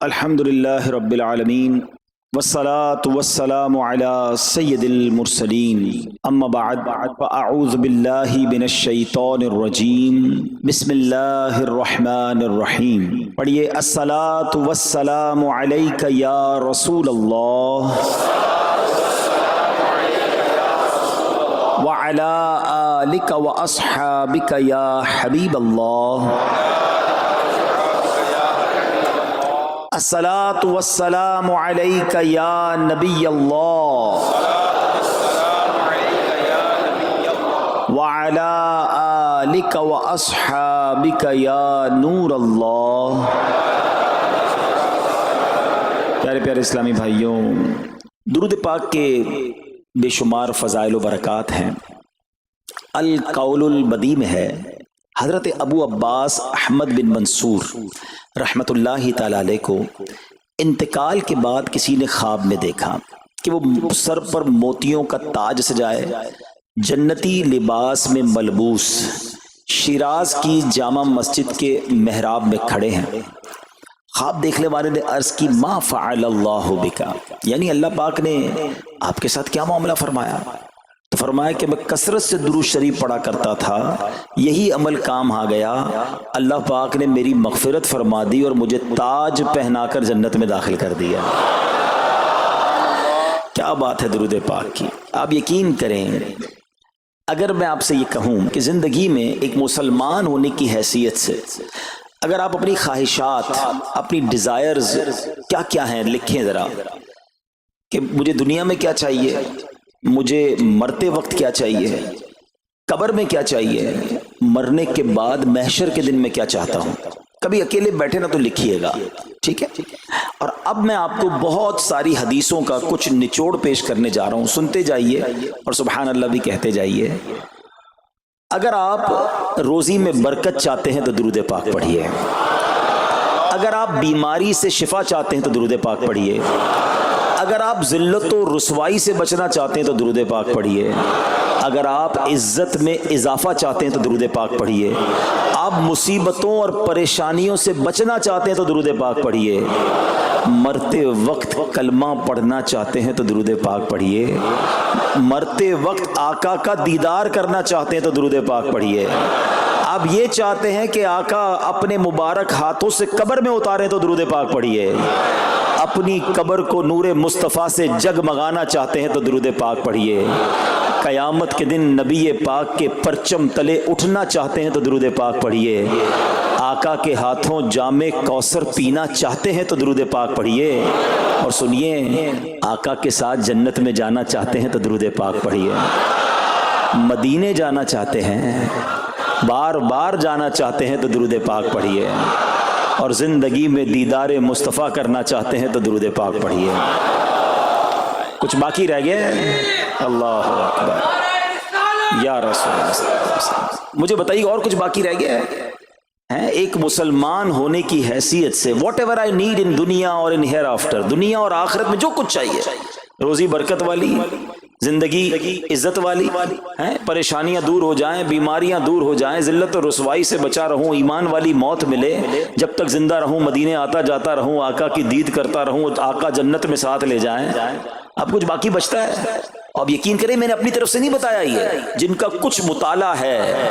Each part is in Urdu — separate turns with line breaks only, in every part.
الحمدللہ رب العالمین والصلاة والسلام علی سید المرسلین اما بعد فاعوذ باللہ من الشیطان الرجیم بسم اللہ الرحمن الرحیم. پڑھیے الصلاة والسلام علیک یا رسول اللہ وعلی آلک واصحابک یا حبیب اللہ. الصلاۃ والسلام علیک یا نبی اللہ وعلی آلک واصحابک یا نور اللہ. پیارے پیارے اسلامی بھائیوں، درود پاک کے بے شمار فضائل و برکات ہیں. القول البدیع میں ہے، حضرت ابو عباس احمد بن منصور رحمۃ اللہ تعالی علیہ کو انتقال کے بعد کسی نے خواب میں دیکھا کہ وہ سر پر موتیوں کا تاج سجائے، جنتی لباس میں ملبوس، شیراز کی جامع مسجد کے محراب میں کھڑے ہیں. خواب دیکھنے والے نے عرض کی ما فعل اللہ بکا، یعنی اللہ پاک نے آپ کے ساتھ کیا معاملہ فرمایا؟ تو فرمایا کہ میں کثرت سے درود شریف پڑھا کرتا تھا، یہی عمل کام آ گیا، اللہ پاک نے میری مغفرت فرما دی اور مجھے تاج پہنا کر جنت میں داخل کر دیا. کیا بات ہے درود پاک کی. آپ یقین کریں، اگر میں آپ سے یہ کہوں کہ زندگی میں ایک مسلمان ہونے کی حیثیت سے اگر آپ اپنی خواہشات، اپنی ڈیزائرز کیا کیا ہیں لکھیں ذرا، کہ مجھے دنیا میں کیا چاہیے، مجھے مرتے وقت کیا چاہیے، قبر میں کیا چاہیے، مرنے کے بعد محشر کے دن میں کیا چاہتا ہوں. کبھی اکیلے بیٹھے نا تو لکھیے گا، ٹھیک ہے. اور اب میں آپ کو بہت ساری حدیثوں کا کچھ نچوڑ پیش کرنے جا رہا ہوں، سنتے جائیے اور سبحان اللہ بھی کہتے جائیے. اگر آپ روزی میں برکت چاہتے ہیں تو درود پاک پڑھیے. اگر آپ بیماری سے شفا چاہتے ہیں تو درود پاک پڑھیے. اگر آپ ذلت و رسوائی سے بچنا چاہتے ہیں تو درود پاک پڑھیے. اگر آپ عزت میں اضافہ چاہتے ہیں تو درود پاک پڑھیے. آپ مصیبتوں اور پریشانیوں سے بچنا چاہتے ہیں تو درود پاک پڑھیے. مرتے وقت کلمہ پڑھنا چاہتے ہیں تو درود پاک پڑھیے. مرتے وقت آقا کا دیدار کرنا چاہتے ہیں تو درود پاک پڑھیے. آپ یہ چاہتے ہیں کہ آقا اپنے مبارک ہاتھوں سے قبر میں اتاریں تو درود پاک پڑھیے. اپنی قبر کو نور مصطفیٰ سے جگمگانا چاہتے ہیں تو درود پاک پڑھیے. قیامت کے دن نبی پاک کے پرچم تلے اٹھنا چاہتے ہیں تو درود پاک پڑھیے. آقا کے ہاتھوں جام کوثر پینا چاہتے ہیں تو درود پاک پڑھیے. اور سنیے، آقا کے ساتھ جنت میں جانا چاہتے ہیں تو درود پاک پڑھیے. مدینے جانا چاہتے ہیں، بار بار جانا چاہتے ہیں تو درود پاک پڑھیے. اور زندگی میں دیدار مصطفیٰ کرنا چاہتے ہیں تو درود پاک پڑھیے. کچھ باقی رہ گئے؟ اللہ اکبر یا رسول اللہ. مجھے بتائیے اور کچھ باقی رہ گیا ہے؟ ایک مسلمان ہونے کی حیثیت سے what ever I need in دنیا اور ان ہیئر آفٹر، دنیا اور آخرت میں جو کچھ چاہیے، روزی برکت والی، زندگی عزت والی، پریشانیاں دور ہو جائیں، بیماریاں دور ہو جائیں، ذلت و رسوائی سے بچا رہوں، ایمان والی موت ملے، جب تک زندہ رہوں مدینے آتا جاتا رہوں، آقا کی دید کرتا رہوں، آقا جنت میں ساتھ لے جائیں. اب کچھ باقی بچتا ہے؟ اب یقین کریں میں نے اپنی طرف سے نہیں بتایا، یہ جن کا کچھ مطالعہ ہے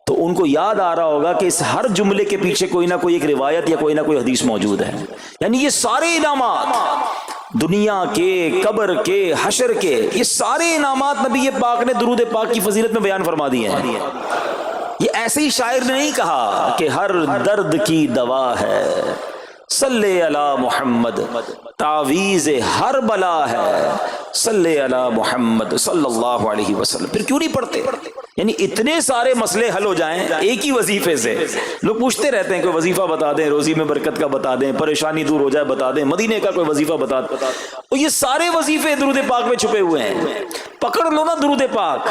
تو ان کو یاد آ رہا ہوگا کہ اس ہر جملے کے پیچھے کوئی نہ کوئی ایک روایت یا کوئی نہ کوئی حدیث موجود ہے. یعنی یہ سارے انعامات، دنیا کے، قبر کے، حشر کے، یہ سارے انعامات نبی پاک نے درود پاک کی فضیلت میں بیان فرما دیے ہیں. یہ ایسے ہی شاعر نے نہیں کہا کہ ہر درد کی دوا ہے صلی علی محمد، تعویذ ہر بلا ہے صلی علی محمد صلی اللہ علیہ وسلم. پھر کیوں نہیں پڑھتے؟ یعنی اتنے سارے مسئلے حل ہو جائیں ایک ہی وظیفے سے. لوگ پوچھتے رہتے ہیں کوئی وظیفہ بتا دیں، روزی میں برکت کا بتا دیں، پریشانی دور ہو جائے بتا دیں، مدینے کا کوئی وظیفہ بتا دیں. اور یہ سارے وظیفے درود پاک میں چھپے ہوئے ہیں. پکڑ لو نا درود پاک،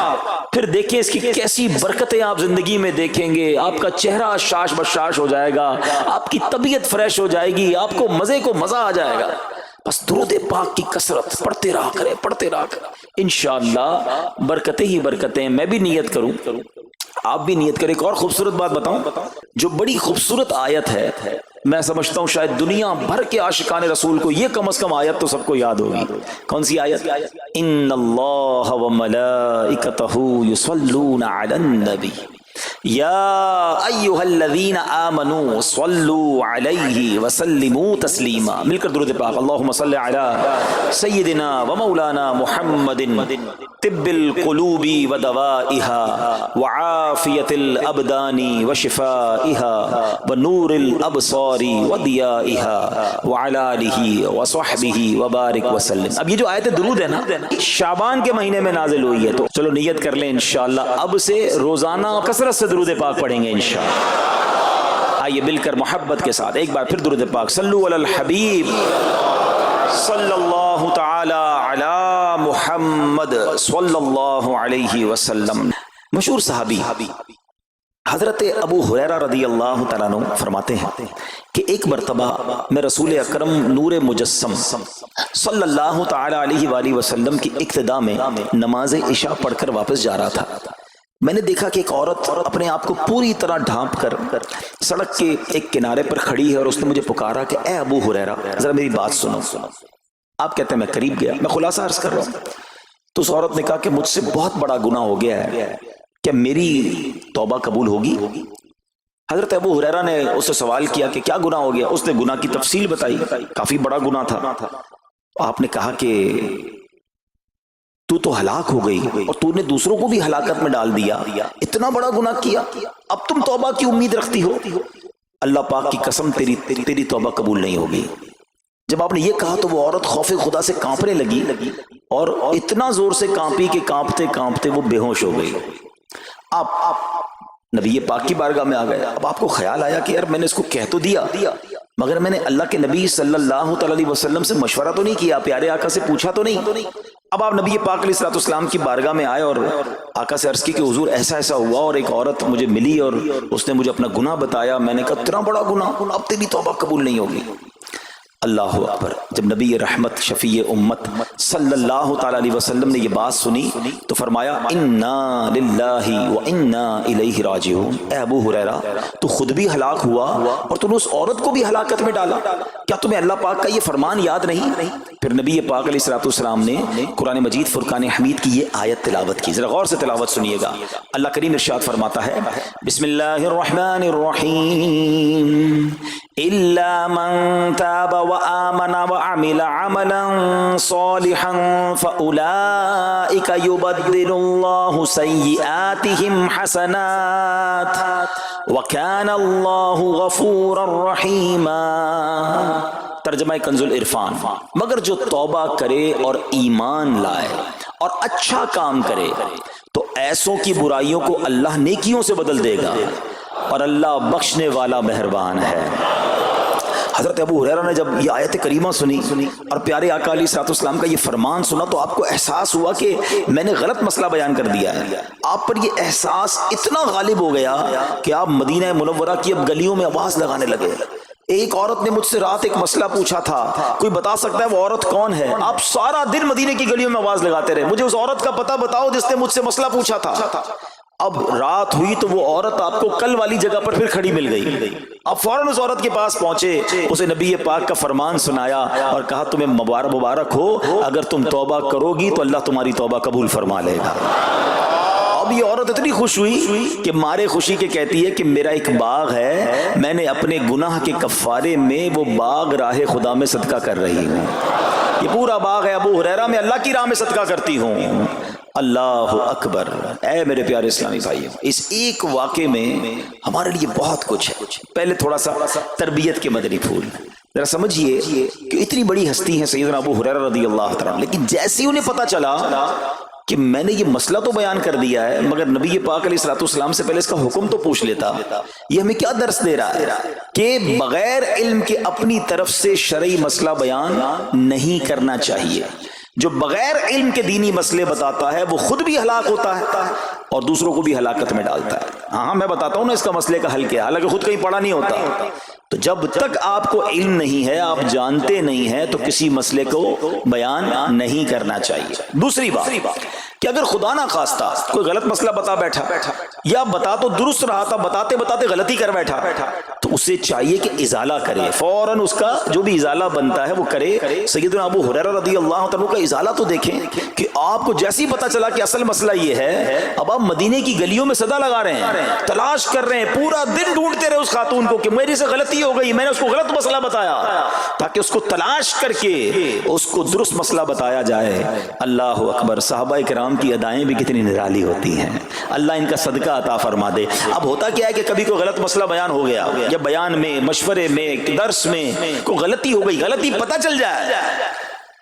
پھر دیکھیں اس کی کیسی برکتیں آپ زندگی میں دیکھیں گے. آپ کا چہرہ شاش بشاش ہو جائے گا، آپ کی طبیعت فریش ہو جائے گی، آپ کو مزے کو مزہ آ جائے گا. بس درود پاک کی کثرت پڑھتے رہا کریں، پڑھتے رہا کریں، انشاءاللہ برکتیں ہی برکتیں. میں بھی نیت کروں، آپ بھی نیت کریں. ایک اور خوبصورت بات بتاؤں، جو بڑی خوبصورت آیت ہے میں سمجھتا ہوں شاید دنیا بھر کے عاشقان رسول کو یہ کم از کم آیت تو سب کو یاد ہوگی. کون سی آیت؟ ان اللہ وملائکتہ یصلون علی النبی یا ایھا الذین آمنوا صلوا علیہ وسلموا تسلیما. مل کر درود پاک. اللہم صل علی سیدنا ومولانا محمد طب القلوب ودوائها وعافیت الابدان وشفائها ونور الابصار وضیائها وعلی آلہ وصحبہ وبارک وسلم. اب یہ جو آیت درود ہے نا شعبان کے مہینے میں نازل ہوئی ہے، تو چلو نیت کر لیں انشاءاللہ اب سے روزانہ کثرت سے درود پاک پڑھیں گے انشاءاللہ. آئیے مل کر محبت کے ساتھ ایک بار پھر درود پاک. صلو علی الحبیب صلی اللہ تعالی علی محمد صلی اللہ علیہ وسلم. مشہور صحابی حضرت ابو ہریرہ رضی اللہ تعالیٰ عنہ فرماتے ہیں کہ ایک مرتبہ میں رسول اکرم نور مجسم صلی اللہ تعالی علیہ وآلہ وسلم کی اقتداء میں نماز عشاء پڑھ کر واپس جا رہا تھا. میں نے دیکھا کہ ایک عورت اپنے آپ کو پوری طرح ڈھانپ کر سڑک کے ایک کنارے پر کھڑی ہے اور اس نے مجھے پکارا کہ اے ابو ہریرہ ذرا میری بات سنو. آپ کہتے ہیں میں قریب گیا، میں خلاصہ عرض کر رہا ہوں. تو اس عورت نے کہا کہ مجھ سے بہت بڑا گناہ ہو گیا ہے، کیا میری توبہ قبول ہوگی؟ حضرت ابو ہریرہ نے اس سے سوال کیا کہ کیا گناہ ہو گیا؟ اس نے گناہ کی تفصیل بتائی، کافی بڑا گناہ تھا. آپ نے کہا کہ تو ہلاک ہو گئی اور تو نے دوسروں کو بھی ہلاکت میں ڈال دیا، اتنا بڑا گناہ کیا، اب تم توبہ کی امید رکھتی ہو؟ اللہ پاک کی قسم تیری توبہ قبول نہیں ہوگی. جب آپ نے یہ کہا تو وہ عورت خوف خدا سے کانپنے لگی اور اتنا زور سے کانپی کہ کانپتے کانپتے وہ بے ہوش ہو گئی. آپ نبی پاک کی بارگاہ میں آ گئے. اب آپ کو خیال آیا کہ یار میں نے اس کو کہہ تو دیا مگر میں نے اللہ کے نبی صلی اللہ تعالی علیہ وسلم سے مشورہ تو نہیں کیا، پیارے آقا سے پوچھا تو نہیں. اب آپ نبی پاک علیہ الصلوۃ والسلام کی بارگاہ میں آئے اور آقا سے عرض کی کہ حضور ایسا ہوا اور ایک عورت مجھے ملی اور اس نے مجھے اپنا گناہ بتایا. میں نے کہا اتنا بڑا گناہ، اب تیری توبہ قبول نہیں ہوگی. اللہ اکبر. جب نبی رحمت شفیع امت صلی اللہ تعالی علیہ وسلم نے یہ بات سنی تو فرمایا انا للہ و انا الیہ راجعون. اے ابو ہریرہ تو خود بھی ہلاک ہوا اور تم نے اس عورت کو بھی ہلاکت میں ڈالا، کیا تمہیں اللہ پاک کا یہ فرمان یاد نہیں؟ پھر نبی پاک علیہ الصلوۃ والسلام نے قرآن مجید فرقان حمید کی یہ آیت تلاوت کی. ذرا غور سے تلاوت سنیے گا. اللہ کریم ارشاد فرماتا ہے بسم اللہ الرحمن الرحیم الا من تاب وآمن وعمل عملا صالحا فأولئك يبدل الله سيئاتهم حسنات وكان الله غفورا رحيما. ترجمہ کنز العرفان. مگر جو توبہ کرے اور ایمان لائے اور اچھا کام کرے تو ایسوں کی برائیوں کو اللہ نیکیوں سے بدل دے گا اور اللہ بخشنے والا مہربان ہے. حضرت ابو ہریرہ نے جب یہ آیت کریمہ سنی اور پیارے آقا علیہ الصلوۃ والسلام کا یہ فرمان سنا تو آپ کو احساس ہوا کہ میں نے غلط مسئلہ بیان کر دیا ہے. آپ پر یہ احساس اتنا غالب ہو گیا کہ آپ مدینہ منورہ کی اب گلیوں میں آواز لگانے لگے. ایک عورت نے مجھ سے رات ایک مسئلہ پوچھا تھا، کوئی بتا سکتا ہے وہ عورت کون ہے؟ آپ سارا دن مدینے کی گلیوں میں آواز لگاتے رہے مجھے اس عورت کا پتہ بتاؤ جس نے مجھ سے مسئلہ پوچھا تھا. اب رات ہوئی تو وہ عورت آپ کو کل والی جگہ پر پھر کھڑی مل گئی. آپ فوراً اس عورت کے پاس پہنچے، اسے نبی پاک کا فرمان سنایا اور کہا تمہیں مبارک ہو، اگر تم توبہ کرو گی تو اللہ تمہاری توبہ قبول فرما لے گا. اب یہ عورت اتنی خوش ہوئی کہ مارے خوشی کے کہتی ہے کہ میرا ایک باغ ہے، میں نے اپنے گناہ کے کفارے میں وہ باغ راہ خدا میں صدقہ کر رہی ہوں. یہ پورا باغ ہے ابو ہریرہ میں اللہ کی راہ میں صدقہ کرتی ہوں. اللہ اکبر. اے میرے پیارے اسلامی بھائیوں، اس ایک واقعے میں ہمارے لیے بہت کچھ ہے. پہلے تھوڑا سا تربیت کے مدنی پھول ذرا سمجھیے کہ اتنی بڑی ہستی ہے سیدنا ابو ہریرہ رضی اللہ تعالیٰ، لیکن جیسے ہی انہیں پتہ چلا کہ میں نے یہ مسئلہ تو بیان کر دیا ہے مگر نبی پاک علیہ الصلوۃ والسلام سے پہلے اس کا حکم تو پوچھ لیتا، یہ ہمیں کیا درس دے رہا ہے کہ بغیر علم کے اپنی طرف سے شرعی مسئلہ بیان نہیں کرنا چاہیے. جو بغیر علم کے دینی مسئلے بتاتا ہے وہ خود بھی ہلاک ہوتا ہے اور دوسروں کو بھی ہلاکت میں ڈالتا ہے. ہاں میں بتاتا ہوں نا اس کا مسئلے کا حل کیا، حالانکہ خود کہیں پڑھا نہیں ہوتا. تو جب تک آپ کو علم نہیں ہے، آپ جانتے نہیں ہیں، تو کسی مسئلے کو بیان نہیں کرنا چاہیے. دوسری بات کہ اگر خدا نہ خواستہ کوئی غلط مسئلہ بتا بیٹھا یا بتا تو درست رہا تھا، بتاتے بتاتے غلطی کر بیٹھا، تو اسے چاہیے کہ ازالہ کرے، فوراً اس کا جو بھی ازالہ بنتا ہے وہ کرے۔ سیدنا ابو ہریرہ رضی اللہ عنہ کا ازالہ تو دیکھیں کہ آپ کو جیسے ہی پتہ چلا کہ اصل مسئلہ یہ ہے، اب آپ مدینے کی گلیوں میں صدا لگا رہے ہیں، تلاش کر رہے ہیں، پورا دن ڈھونڈتے رہے اس خاتون کو کہ میری سے غلطی ہو گئی، میں نے اس کو غلط مسئلہ بتایا، تاکہ اس کو تلاش کر کے اس کو درست مسئلہ بتایا جائے۔ اللہ اکبر، صحابہ کرام کی ادائیں بھی کتنی نرالی ہوتی ہیں، اللہ ان کا صدقہ عطا فرما دے۔ اب ہوتا کیا ہے کہ کبھی کوئی غلط مسئلہ بیان ہو گیا، یا بیان میں، مشورے میں، درس میں کوئی غلطی ہو گئی، غلطی پتہ چل جائے،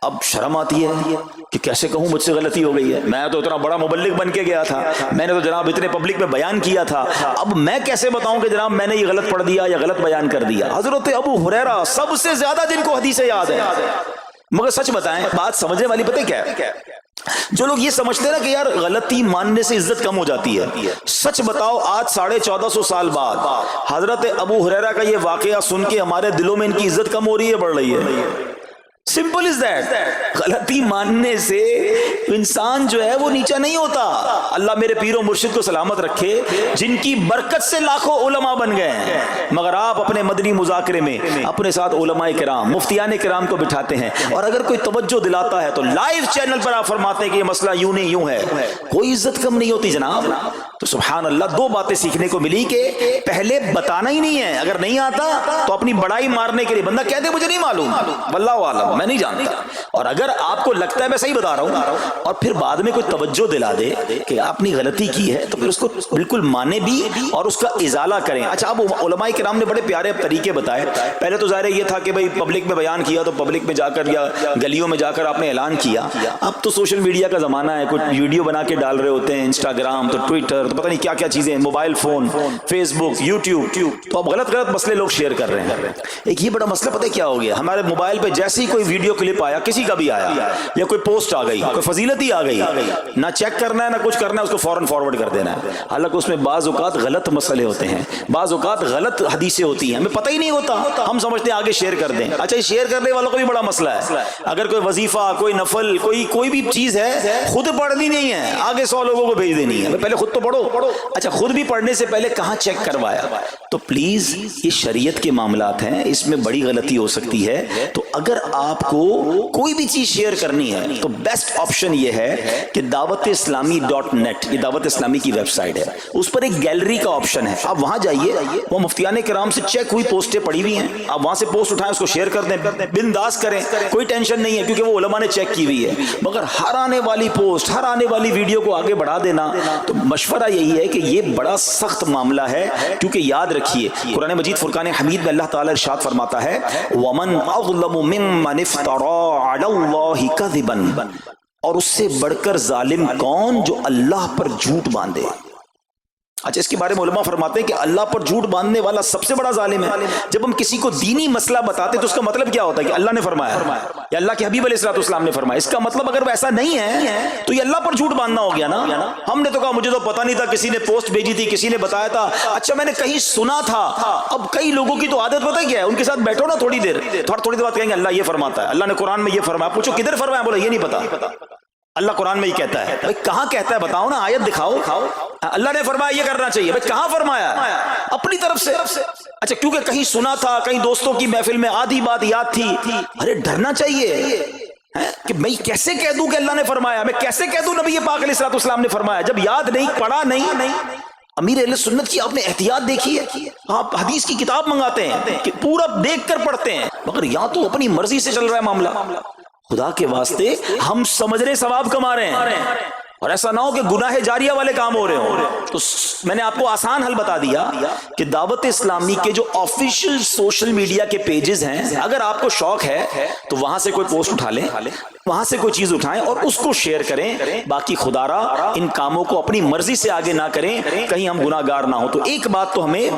اب شرم آتی ہے کہ کیسے کہوں مجھ سے غلطی ہو گئی ہے، میں تو اتنا بڑا مبلغ بن کے گیا تھا، میں نے تو جناب اتنے پبلک میں بیان کیا تھا، اب میں کیسے بتاؤں کہ جناب میں نے یہ غلط پڑھ دیا یا غلط بیان کر دیا۔ حضرت ابو ہریرہ سب سے زیادہ جن کو حدیثیں یاد ہیں، مگر سچ بتائیں، بات سمجھنے والی پتہ کیا ہے؟ جو لوگ یہ سمجھتے ہیں نا کہ یار غلطی ماننے سے عزت کم ہو جاتی ہے، سچ بتاؤ آج 1450 سال بعد حضرت ابو ہریرہ کا یہ واقعہ سن کے ہمارے دلوں میں ان کی عزت کم ہو رہی ہے، بڑھ رہی ہے؟ Simple is that. غلطی ماننے سے انسان جو ہے وہ نیچا نہیں ہوتا۔ اللہ میرے پیر و مرشد کو سلامت رکھے، جن کی برکت سے لاکھوں علماء بن گئے ہیں، مگر آپ اپنے مدنی مذاکرے میں اپنے ساتھ علماء کرام، مفتیان کرام کو بٹھاتے ہیں، اور اگر کوئی توجہ دلاتا ہے تو لائیو چینل پر آپ فرماتے ہیں کہ یہ مسئلہ یوں نہیں یوں ہے، کوئی عزت کم نہیں ہوتی جناب۔ تو سبحان اللہ، دو باتیں سیکھنے کو ملی کہ پہلے بتانا ہی نہیں ہے، اگر نہیں آتا تو اپنی بڑائی مارنے کے لیے بندہ کہہ دے مجھے نہیں معلوم، واللہ عالم میں نہیں جانتا، اور اگر آپ کو لگتا ہے میں صحیح بتا رہا ہوں اور پھر بعد میں کوئی توجہ دلا دے کہ آپ نے غلطی کی ہے تو پھر اس کو بالکل مانے بھی اور اس کا ازالہ کریں۔ اچھا، اب علماء کرام نے بڑے پیارے طریقے بتائے۔ پہلے تو ظاہر یہ تھا کہ بھائی پبلک میں بیان کیا تو پبلک میں جا کر یا گلیوں میں جا کر آپ نے اعلان کیا، اب تو سوشل میڈیا کا زمانہ ہے، کچھ ویڈیو بنا کے ڈال رہے ہوتے ہیں، انسٹاگرام تو ٹویٹر تو پتہ نہیں کیا کیا چیزیں، موبائل فون، فیس بک، یوٹیوب، تو اب غلط مسئلے لوگ شیئر کر رہے ہیں۔ ایک یہ بڑا مسئلہ پتہ کیا ہو گیا، ہمارے موبائل پہ جیسے ہی کوئی ویڈیو کلپ آیا، کسی کا بھی آیا، یا کوئی پوسٹ آ گئی، کوئی فضیلت ہی آ گئی، نہ چیک کرنا ہے نہ کچھ کرنا ہے، اس کو فوراً فارورڈ کر دینا ہے۔ حالانکہ اس میں بعض اوقات غلط مسئلے ہوتے ہیں، بعض اوقات غلط حدیثیں ہوتی ہیں، ہمیں پتہ ہی نہیں ہوتا، ہم سمجھتے ہیں آگے شیئر کر دیں۔ اچھا، یہ شیئر کرنے والوں کا بھی بڑا مسئلہ ہے، اگر کوئی وظیفہ، کوئی نفل، کوئی بھی چیز ہے، خود پڑھنی نہیں ہے، آگے 100 لوگوں کو بھیج دینی ہے، پہلے خود تو پڑھو۔ اچھا، خود بھی پڑھنے سے پہلے کہاں چیک کروایا؟ تو پلیز، یہ شریعت کے معاملات ہیں، اس میں بڑی غلطی ہو سکتی ہے۔ تو اگر آپ کو کوئی بھی چیز شیئر کرنی ہے تو بیسٹ آپشن یہ ہے کہ dawat-islami.net، یہ دعوت اسلامی کی ویب سائٹ ہے، اس پر ایک گیلری کا آپشن ہے، آپ وہاں جائیے، وہ مفتیان کرام سے چیک ہوئی پوسٹیں پڑی ہوئی ہیں، آپ وہاں سے پوسٹ اٹھائیں، اس کو شیئر کر دیں، بنداز کریں، کوئی ٹینشن نہیں ہے، کیونکہ وہ علماء نے چیک کی ہوئی ہے۔ مگر ہر آنے والی پوسٹ، ہر آنے والی ویڈیو کو آگے بڑھا دینا، تو مشورہ یہی ہے کہ یہ بڑا سخت معاملہ ہے، کیونکہ یاد رکھیے قرآن مجید فرقان حمید میں اللہ تعالی ارشاد فرماتا ہے وَمَنْ أَظْلَمُ مِمَّنِ افْتَرَىٰ عَلَى اللَّهِ كَذِبًا، اور اس سے بڑھ کر ظالم کون جو اللہ پر جھوٹ باندھے۔ اچھا، اس کے بارے میں علماء فرماتے ہیں کہ اللہ پر جھوٹ باندھنے والا سب سے بڑا ظالم ہے۔ جب ہم کسی کو دینی مسئلہ بتاتے تو اس کا مطلب کیا ہوتا ہے کہ اللہ نے فرمایا یا اللہ کے حبیب علیہ الصلوۃ والسلام نے فرمایا، اس کا مطلب اگر وہ ایسا نہیں ہے تو یہ اللہ پر جھوٹ باندھنا ہو گیا نا۔ ہم نے تو کہا مجھے تو پتہ نہیں تھا، کسی نے پوسٹ بھیجی تھی، کسی نے بتایا تھا، اچھا میں نے کہیں سنا تھا۔ اب کئی لوگوں کی تو عادت پتہ کیا ہے، ان کے ساتھ بیٹھو نا تھوڑی دیر بعد کہیں گے اللہ یہ فرماتا ہے، اللہ نے قرآن میں یہ فرمایا، پوچھو کدھر فرمایا، بولے یہ نہیں پتا، اللہ قرآن میں یہ کہتا ہے۔ بھائی کہاں کہتا ہے بتاؤ نا، آیت دکھاؤ، اللہ نے فرمایا یہ کرنا چاہیے، بھائی کہاں فرمایا؟ اپنی طرف سے۔ اچھا، کیونکہ کہیں سنا تھا، کہیں دوستوں کی محفل میں آدھی بات یاد تھی، ارے ڈرنا چاہیے کہ میں کیسے کہہ دوں کہ اللہ نے فرمایا، میں کیسے کہہ دوں نبی پاک علیہ الصلوۃ والسلام نے فرمایا، جب یاد نہیں، پڑھا نہیں۔ امیر اہل سنت کی آپ نے احتیاط دیکھی ہے، آپ حدیث کی کتاب منگاتے ہیں کہ پورا دیکھ کر پڑھتے ہیں، مگر یہاں تو اپنی مرضی سے چل رہا ہے معاملہ۔ خدا کے واسطے ہم سمجھ رہے ثواب کما رہے ہیں، اور ایسا نہ ہو کہ گناہ جاریہ والے کام ہو رہے ہوں۔ تو میں نے آپ کو آسان حل بتا دیا کہ دعوت اسلامی کے جو آفیشیل سوشل میڈیا کے پیجز ہیں، اگر آپ کو شوق ہے تو وہاں سے کوئی پوسٹ اٹھا لیں، وہاں سے کوئی چیز اٹھائیں اور اس کو شیئر کریں۔ باقی خدا را ان کاموں کو اپنی مرضی سے آگے نہ کریں، کہیں ہم گناہ گار نہ ہوں۔ تو ایک بات تو ہمیں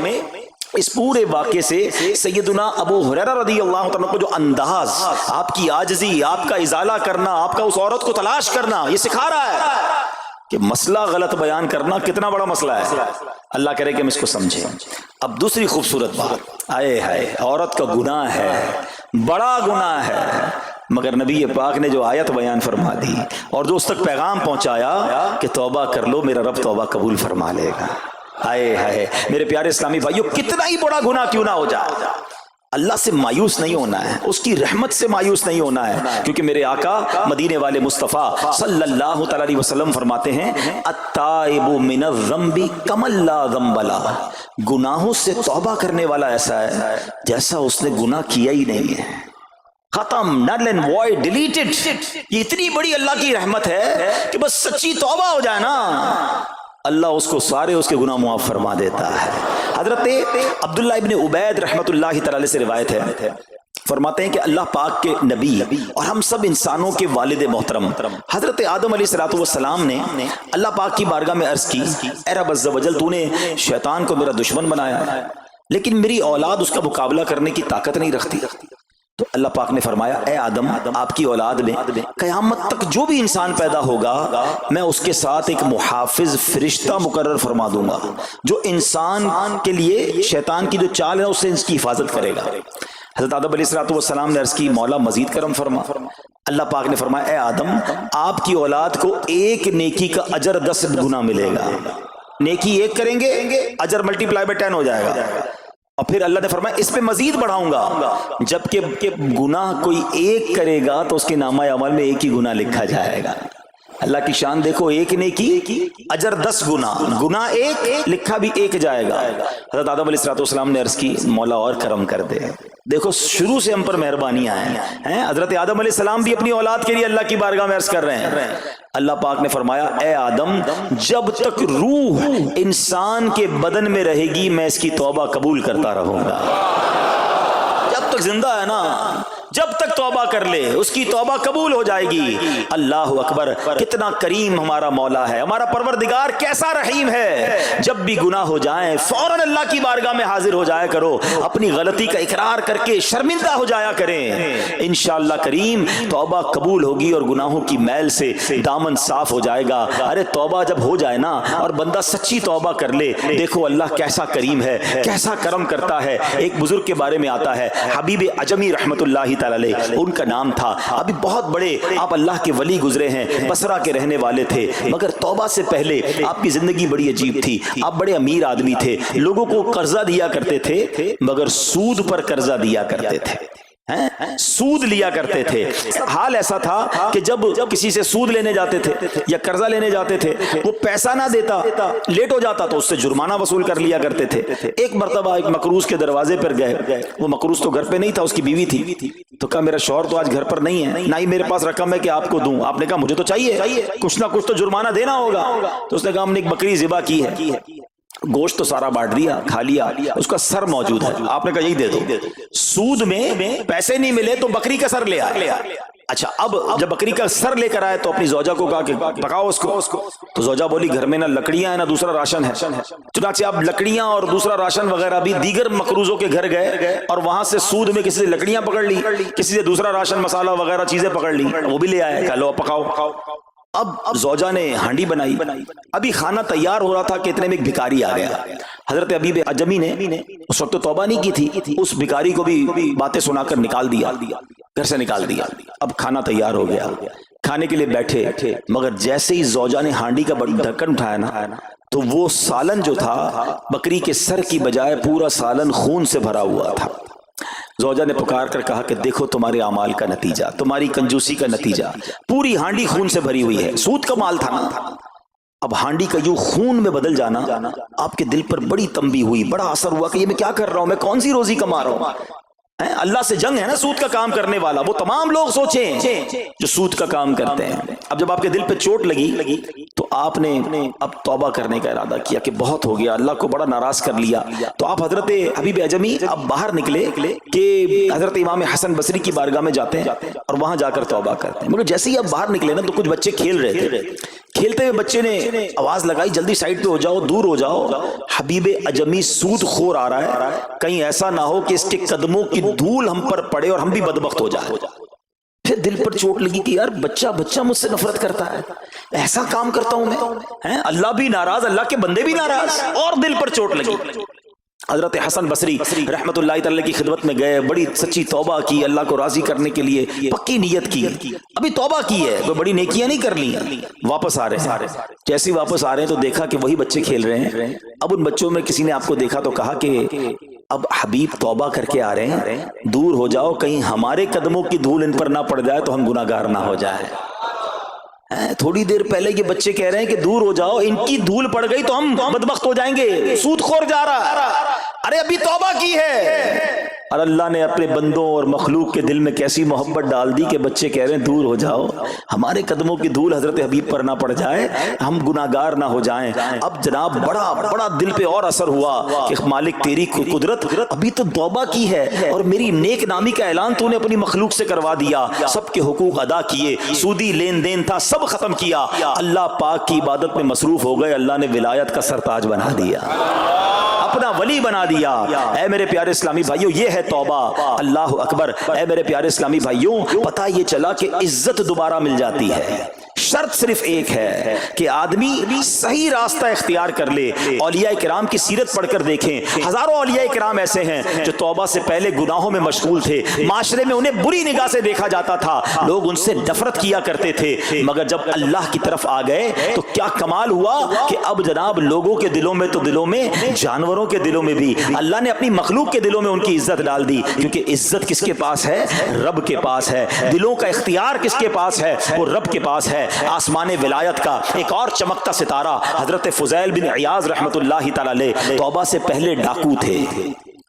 اس پورے واقعے سے سیدنا ابو ہریرہ رضی اللہ عنہ کو جو انداز، آپ کی عاجزی، آپ کا ازالہ کرنا، آپ کا اس عورت کو تلاش کرنا، یہ سکھا رہا ہے کہ مسئلہ غلط بیان کرنا کتنا بڑا مسئلہ ہے۔ اللہ کرے کہ ہم اس کو سمجھیں۔ اب دوسری خوبصورت بات، آئے ہائے، عورت کا گناہ ہے، بڑا گناہ ہے، مگر نبی پاک نے جو آیت بیان فرما دی اور جو اس تک پیغام پہنچایا کہ توبہ کر لو، میرا رب توبہ قبول فرما لے گا۔ ہائے ہائے میرے پیارے اسلامی بھائیوں، کتنا ہی بڑا گناہ کیوں نہ ہو جائے، اللہ سے مایوس نہیں ہونا ہے، اس کی رحمت سے مایوس نہیں ہونا ہے، کیونکہ میرے آقا مدینے والے مصطفیٰ صلی اللہ تعالی علیہ وسلم فرماتے ہیں التائب من الذنب کمن لا ذنب لہ، گناہوں سے توبہ کرنے والا ایسا ہے جیسا اس نے گناہ کیا ہی نہیں ہے، ختم، نل اینڈ وائڈ، ڈیلیٹڈ۔ یہ اتنی بڑی اللہ کی رحمت ہے کہ بس سچی توبہ ہو جائے نا، اللہ اس کو سارے اس کے گناہ معاف فرما دیتا ہے۔ حضرت عبداللہ ابن عبید رحمت اللہ تعالی سے روایت ہے، فرماتے ہیں کہ اللہ پاک کے نبی اور ہم سب انسانوں کے والد محترم حضرت آدم علیہ السلام نے اللہ پاک کی بارگاہ میں عرض کی، اے رب عز و جل، تو نے شیطان کو میرا دشمن بنایا ہے لیکن میری اولاد اس کا مقابلہ کرنے کی طاقت نہیں رکھتی، تو اللہ پاک نے فرمایا اے آدم، آپ کی اولاد میں قیامت تک جو بھی انسان پیدا ہوگا میں اس کے ساتھ ایک محافظ فرشتہ مقرر فرما دوں گا جو انسان کے لیے شیطان کی جو چال ہے اس سے اس کی حفاظت کرے گا۔ حضرت آدم علیہ السلام نے عرض کی مولا مزید کرم فرما، اللہ پاک نے فرمایا اے آدم، آپ کی اولاد کو ایک نیکی کا اجر 10 گنا ملے گا، نیکی ایک کریں گے اجر ملٹی پلائی بائی 10 ہو جائے گا، اور پھر اللہ نے فرمایا اس پہ مزید بڑھاؤں گا، جبکہ گناہ کوئی ایک کرے گا تو اس کے نامہ اعمال میں ایک ہی گناہ لکھا جائے گا۔ اللہ کی شان دیکھو، ایک نیکی اجر 10 گنا، گناہ ایک لکھا بھی ایک جائے گا۔ حضرت آدم علیہ السلام نے عرض کی مولا اور کرم کر دے، دیکھو شروع سے ہم پر مہربانیاں ہیں۔ حضرت آدم علیہ السلام بھی اپنی اولاد کے لیے اللہ کی بارگاہ میں عرض کر رہے ہیں، اللہ پاک نے فرمایا اے آدم، جب تک روح انسان کے بدن میں رہے گی میں اس کی توبہ قبول کرتا رہوں گا، جب تک زندہ ہے نا، جب تک توبہ کر لے اس کی توبہ قبول ہو جائے گی۔ اللہ اکبر، کتنا کریم ہمارا مولا ہے، ہمارا پروردگار کیسا رحیم ہے، جب بھی گناہ ہو جائیں فوراً اللہ کی بارگاہ میں حاضر ہو جایا کرو، اپنی غلطی کا اقرار کر کے شرمندہ ہو جایا کریں، انشاءاللہ کریم توبہ قبول ہوگی اور گناہوں کی میل سے دامن صاف ہو جائے گا۔ ارے توبہ جب ہو جائے نا اور بندہ سچی توبہ کر لے، دیکھو اللہ کیسا کریم ہے، کیسا کرم کرتا ہے۔ ایک بزرگ کے بارے میں آتا ہے حبیب عجمی رحمت اللہ تعالی علیہ، ان کا نام تھا، ابھی بہت بڑے آپ اللہ کے ولی گزرے ہیں، بصرہ کے رہنے والے تھے، مگر توبہ سے پہلے آپ کی زندگی بڑی عجیب تھی، آپ بڑے امیر آدمی تھے، لوگوں کو قرضہ دیا کرتے تھے مگر سود پر قرضہ دیا کرتے تھے، سود لیا کرتے تھے۔ حال ایسا تھا کہ جب کسی سے سود لینے جاتے تھے یا قرضہ لینے جاتے تھے، وہ پیسہ نہ دیتا، لیٹ ہو جاتا تو اس سے جرمانہ وصول کر لیا کرتے تھے۔ ایک مرتبہ ایک مقروض کے دروازے پر گئے، وہ مقروض تو گھر پہ نہیں تھا، اس کی بیوی تھی، تو کہا میرا شوہر تو آج گھر پر نہیں ہے، نہ ہی میرے پاس رقم ہے کہ آپ کو دوں۔ آپ نے کہا مجھے تو چاہیے، کچھ نہ کچھ تو جرمانہ دینا ہوگا۔ تو اس نے کہا ہم نے ایک بکری ذبح کی ہے، گوشت تو سارا بانٹ دیا، کھا لیا، اس کا سر موجود ہے، آپ نے کہا یہی دے دو۔ سود میں پیسے نہیں ملے تو بکری کا سر لے آیا۔ اچھا اب جب بکری کا سر لے کر آئے تو اپنی زوجہ کو کہا کہ پکاؤ اس کو، تو زوجہ بولی گھر میں نہ لکڑیاں ہیں نہ دوسرا راشن ہے۔ چنانچہ اب لکڑیاں اور دوسرا راشن وغیرہ بھی دیگر مقروضوں کے گھر گئے اور وہاں سے سود میں کسی سے لکڑیاں پکڑ لی، کسی سے دوسرا راشن مسالہ وغیرہ چیزیں پکڑ لی، وہ بھی لے آئے، کہا لو پکاؤ۔ اب زوجہ نے ہانڈی بنائی، ابھی کھانا تیار ہو رہا تھا کہ اتنے میں ایک بھکاری آ گیا۔ حضرت حبیب عجمی نے اس وقت تو توبہ نہیں کی تھی، اس بھکاری کو بھی باتیں سنا کر نکال دیا، گھر سے نکال دیا۔ اب کھانا تیار ہو گیا، کھانے کے لیے بیٹھے، مگر جیسے ہی زوجہ نے ہانڈی کا ڈھکن اٹھایا نا تو وہ سالن جو تھا بکری کے سر کی بجائے پورا سالن خون سے بھرا ہوا تھا۔ زوجہ نے پکار کر کہا کہ دیکھو تمہارے اعمال کا نتیجہ، تمہاری کنجوسی کا نتیجہ، پوری ہانڈی خون سے بھری ہوئی ہے، سود کا مال تھا نا۔ اب ہانڈی کا یوں خون میں بدل جانا آپ کے دل پر بڑی تنبیہ ہوئی، بڑا اثر ہوا کہ یہ میں کیا کر رہا ہوں، میں کون سی روزی کما رہا ہوں۔ اللہ سے جنگ ہے نا سود کا کام کرنے والا، وہ تمام لوگ سوچیں جو سود کا کام کرتے ہیں۔ اب جب آپ کے دل پہ چوٹ لگی تو آپ نے اب توبہ کرنے کا ارادہ کیا کہ بہت ہو گیا، اللہ کو بڑا ناراض کر لیا۔ تو آپ حضرت حبیب عجمی اب باہر نکلے کہ حضرت امام حسن بصری کی بارگاہ میں جاتے ہیں اور وہاں جا کر توبہ کرتے ہیں۔ مگر جیسے ہی اب باہر نکلے نا تو کچھ بچے کھیل رہے تھے، کھیلتے ہوئے بچے نے آواز لگائی جلدی سائڈ پہ ہو جاؤ، دور ہو جاؤ، حبیب عجمی سود خور آ رہا ہے، کہیں ایسا نہ ہو کہ اس کے قدموں کی دھول ہم پر پڑے اور ہم بھی بدبخت ہو جائے۔ پھر دل پر چوٹ لگی کہ یار بچہ مجھ سے نفرت کرتا ہے، ایسا کام کرتا ہوں میں، اللہ بھی ناراض، اللہ کے بندے بھی ناراض، اور دل پر چوٹ لگی۔ حضرت حسن بصری رحمت اللہ تعالی کی خدمت میں گئے, بڑی سچی توبہ کی, اللہ کو راضی کرنے کے لیے پکی نیت کی, ابھی توبہ کی ہے, کوئی بڑی نیکیاں نہیں کر لی, واپس آ رہے ہیں. جیسے واپس آ رہے ہیں تو دیکھا کہ وہی بچے کھیل رہے ہیں. اب ان بچوں میں کسی نے آپ کو دیکھا تو کہا کہ اب حبیب توبہ کر کے آ رہے ہیں, دور ہو جاؤ, کہیں ہمارے قدموں کی دھول ان پر نہ پڑ جائے تو ہم گناہگار نہ ہو جائیں. تھوڑی دیر پہلے یہ بچے کہہ رہے ہیں کہ دور ہو جاؤ, ان کی دھول پڑ گئی تو ہم بدبخت ہو جائیں گے, سود خور جا رہا. ارے ابھی توبہ کی ہے. اور اللہ نے اپنے بندوں اور مخلوق کے دل میں کیسی محبت ڈال دی کہ بچے کہہ رہے ہیں دور ہو جاؤ, ہمارے قدموں کی دھول حضرت حبیب پر نہ پڑ جائے, ہم گناہگار نہ ہو جائیں. اب جناب بڑا دل پہ اور اثر ہوا کہ مالک تیری قدرت, ابھی تو توبہ کی ہے اور میری نیک نامی کا اعلان تو نے اپنی مخلوق سے کروا دیا, سب کے حقوق ادا کیے, سودی لین دین تھا سب ختم کیا, اللہ پاک کی عبادت میں مصروف ہو گئے, اللہ نے ولایت کا سرتاج بنا دیا, اپنا ولی بنا دیا. اے میرے پیارے اسلامی بھائیوں, یہ ہے توبہ. اللہ اکبر. اے میرے پیارے اسلامی بھائیوں, پتہ یہ چلا کہ عزت دوبارہ مل جاتی ہے. شرط صرف ایک ہے کہ آدمی صحیح راستہ اختیار کر لے. اولیاء کرام کی سیرت پڑھ کر دیکھیں, ہزاروں اولیاء کرام ایسے ہیں جو توبہ سے پہلے گناہوں میں مشغول تھے, معاشرے میں انہیں بری نگاہ سے دیکھا جاتا تھا, لوگ ان سے نفرت کیا کرتے تھے, مگر جب اللہ کی طرف آ گئے تو کیا کمال ہوا کہ اب جناب لوگوں کے دلوں میں تو دلوں میں, جانوروں کے دلوں میں بھی اللہ نے اپنی مخلوق کے دلوں میں ان کی عزت ڈال دی. کیونکہ عزت کس کے پاس ہے؟ رب کے پاس ہے. دلوں کا اختیار کس کے پاس ہے؟ وہ رب کے پاس ہے. آسمان ولایت کا ایک اور چمکتا ستارہ حضرت فضیل بن عیاض رحمت اللہ تعالی علیہ توبہ سے پہلے ڈاکو تھے.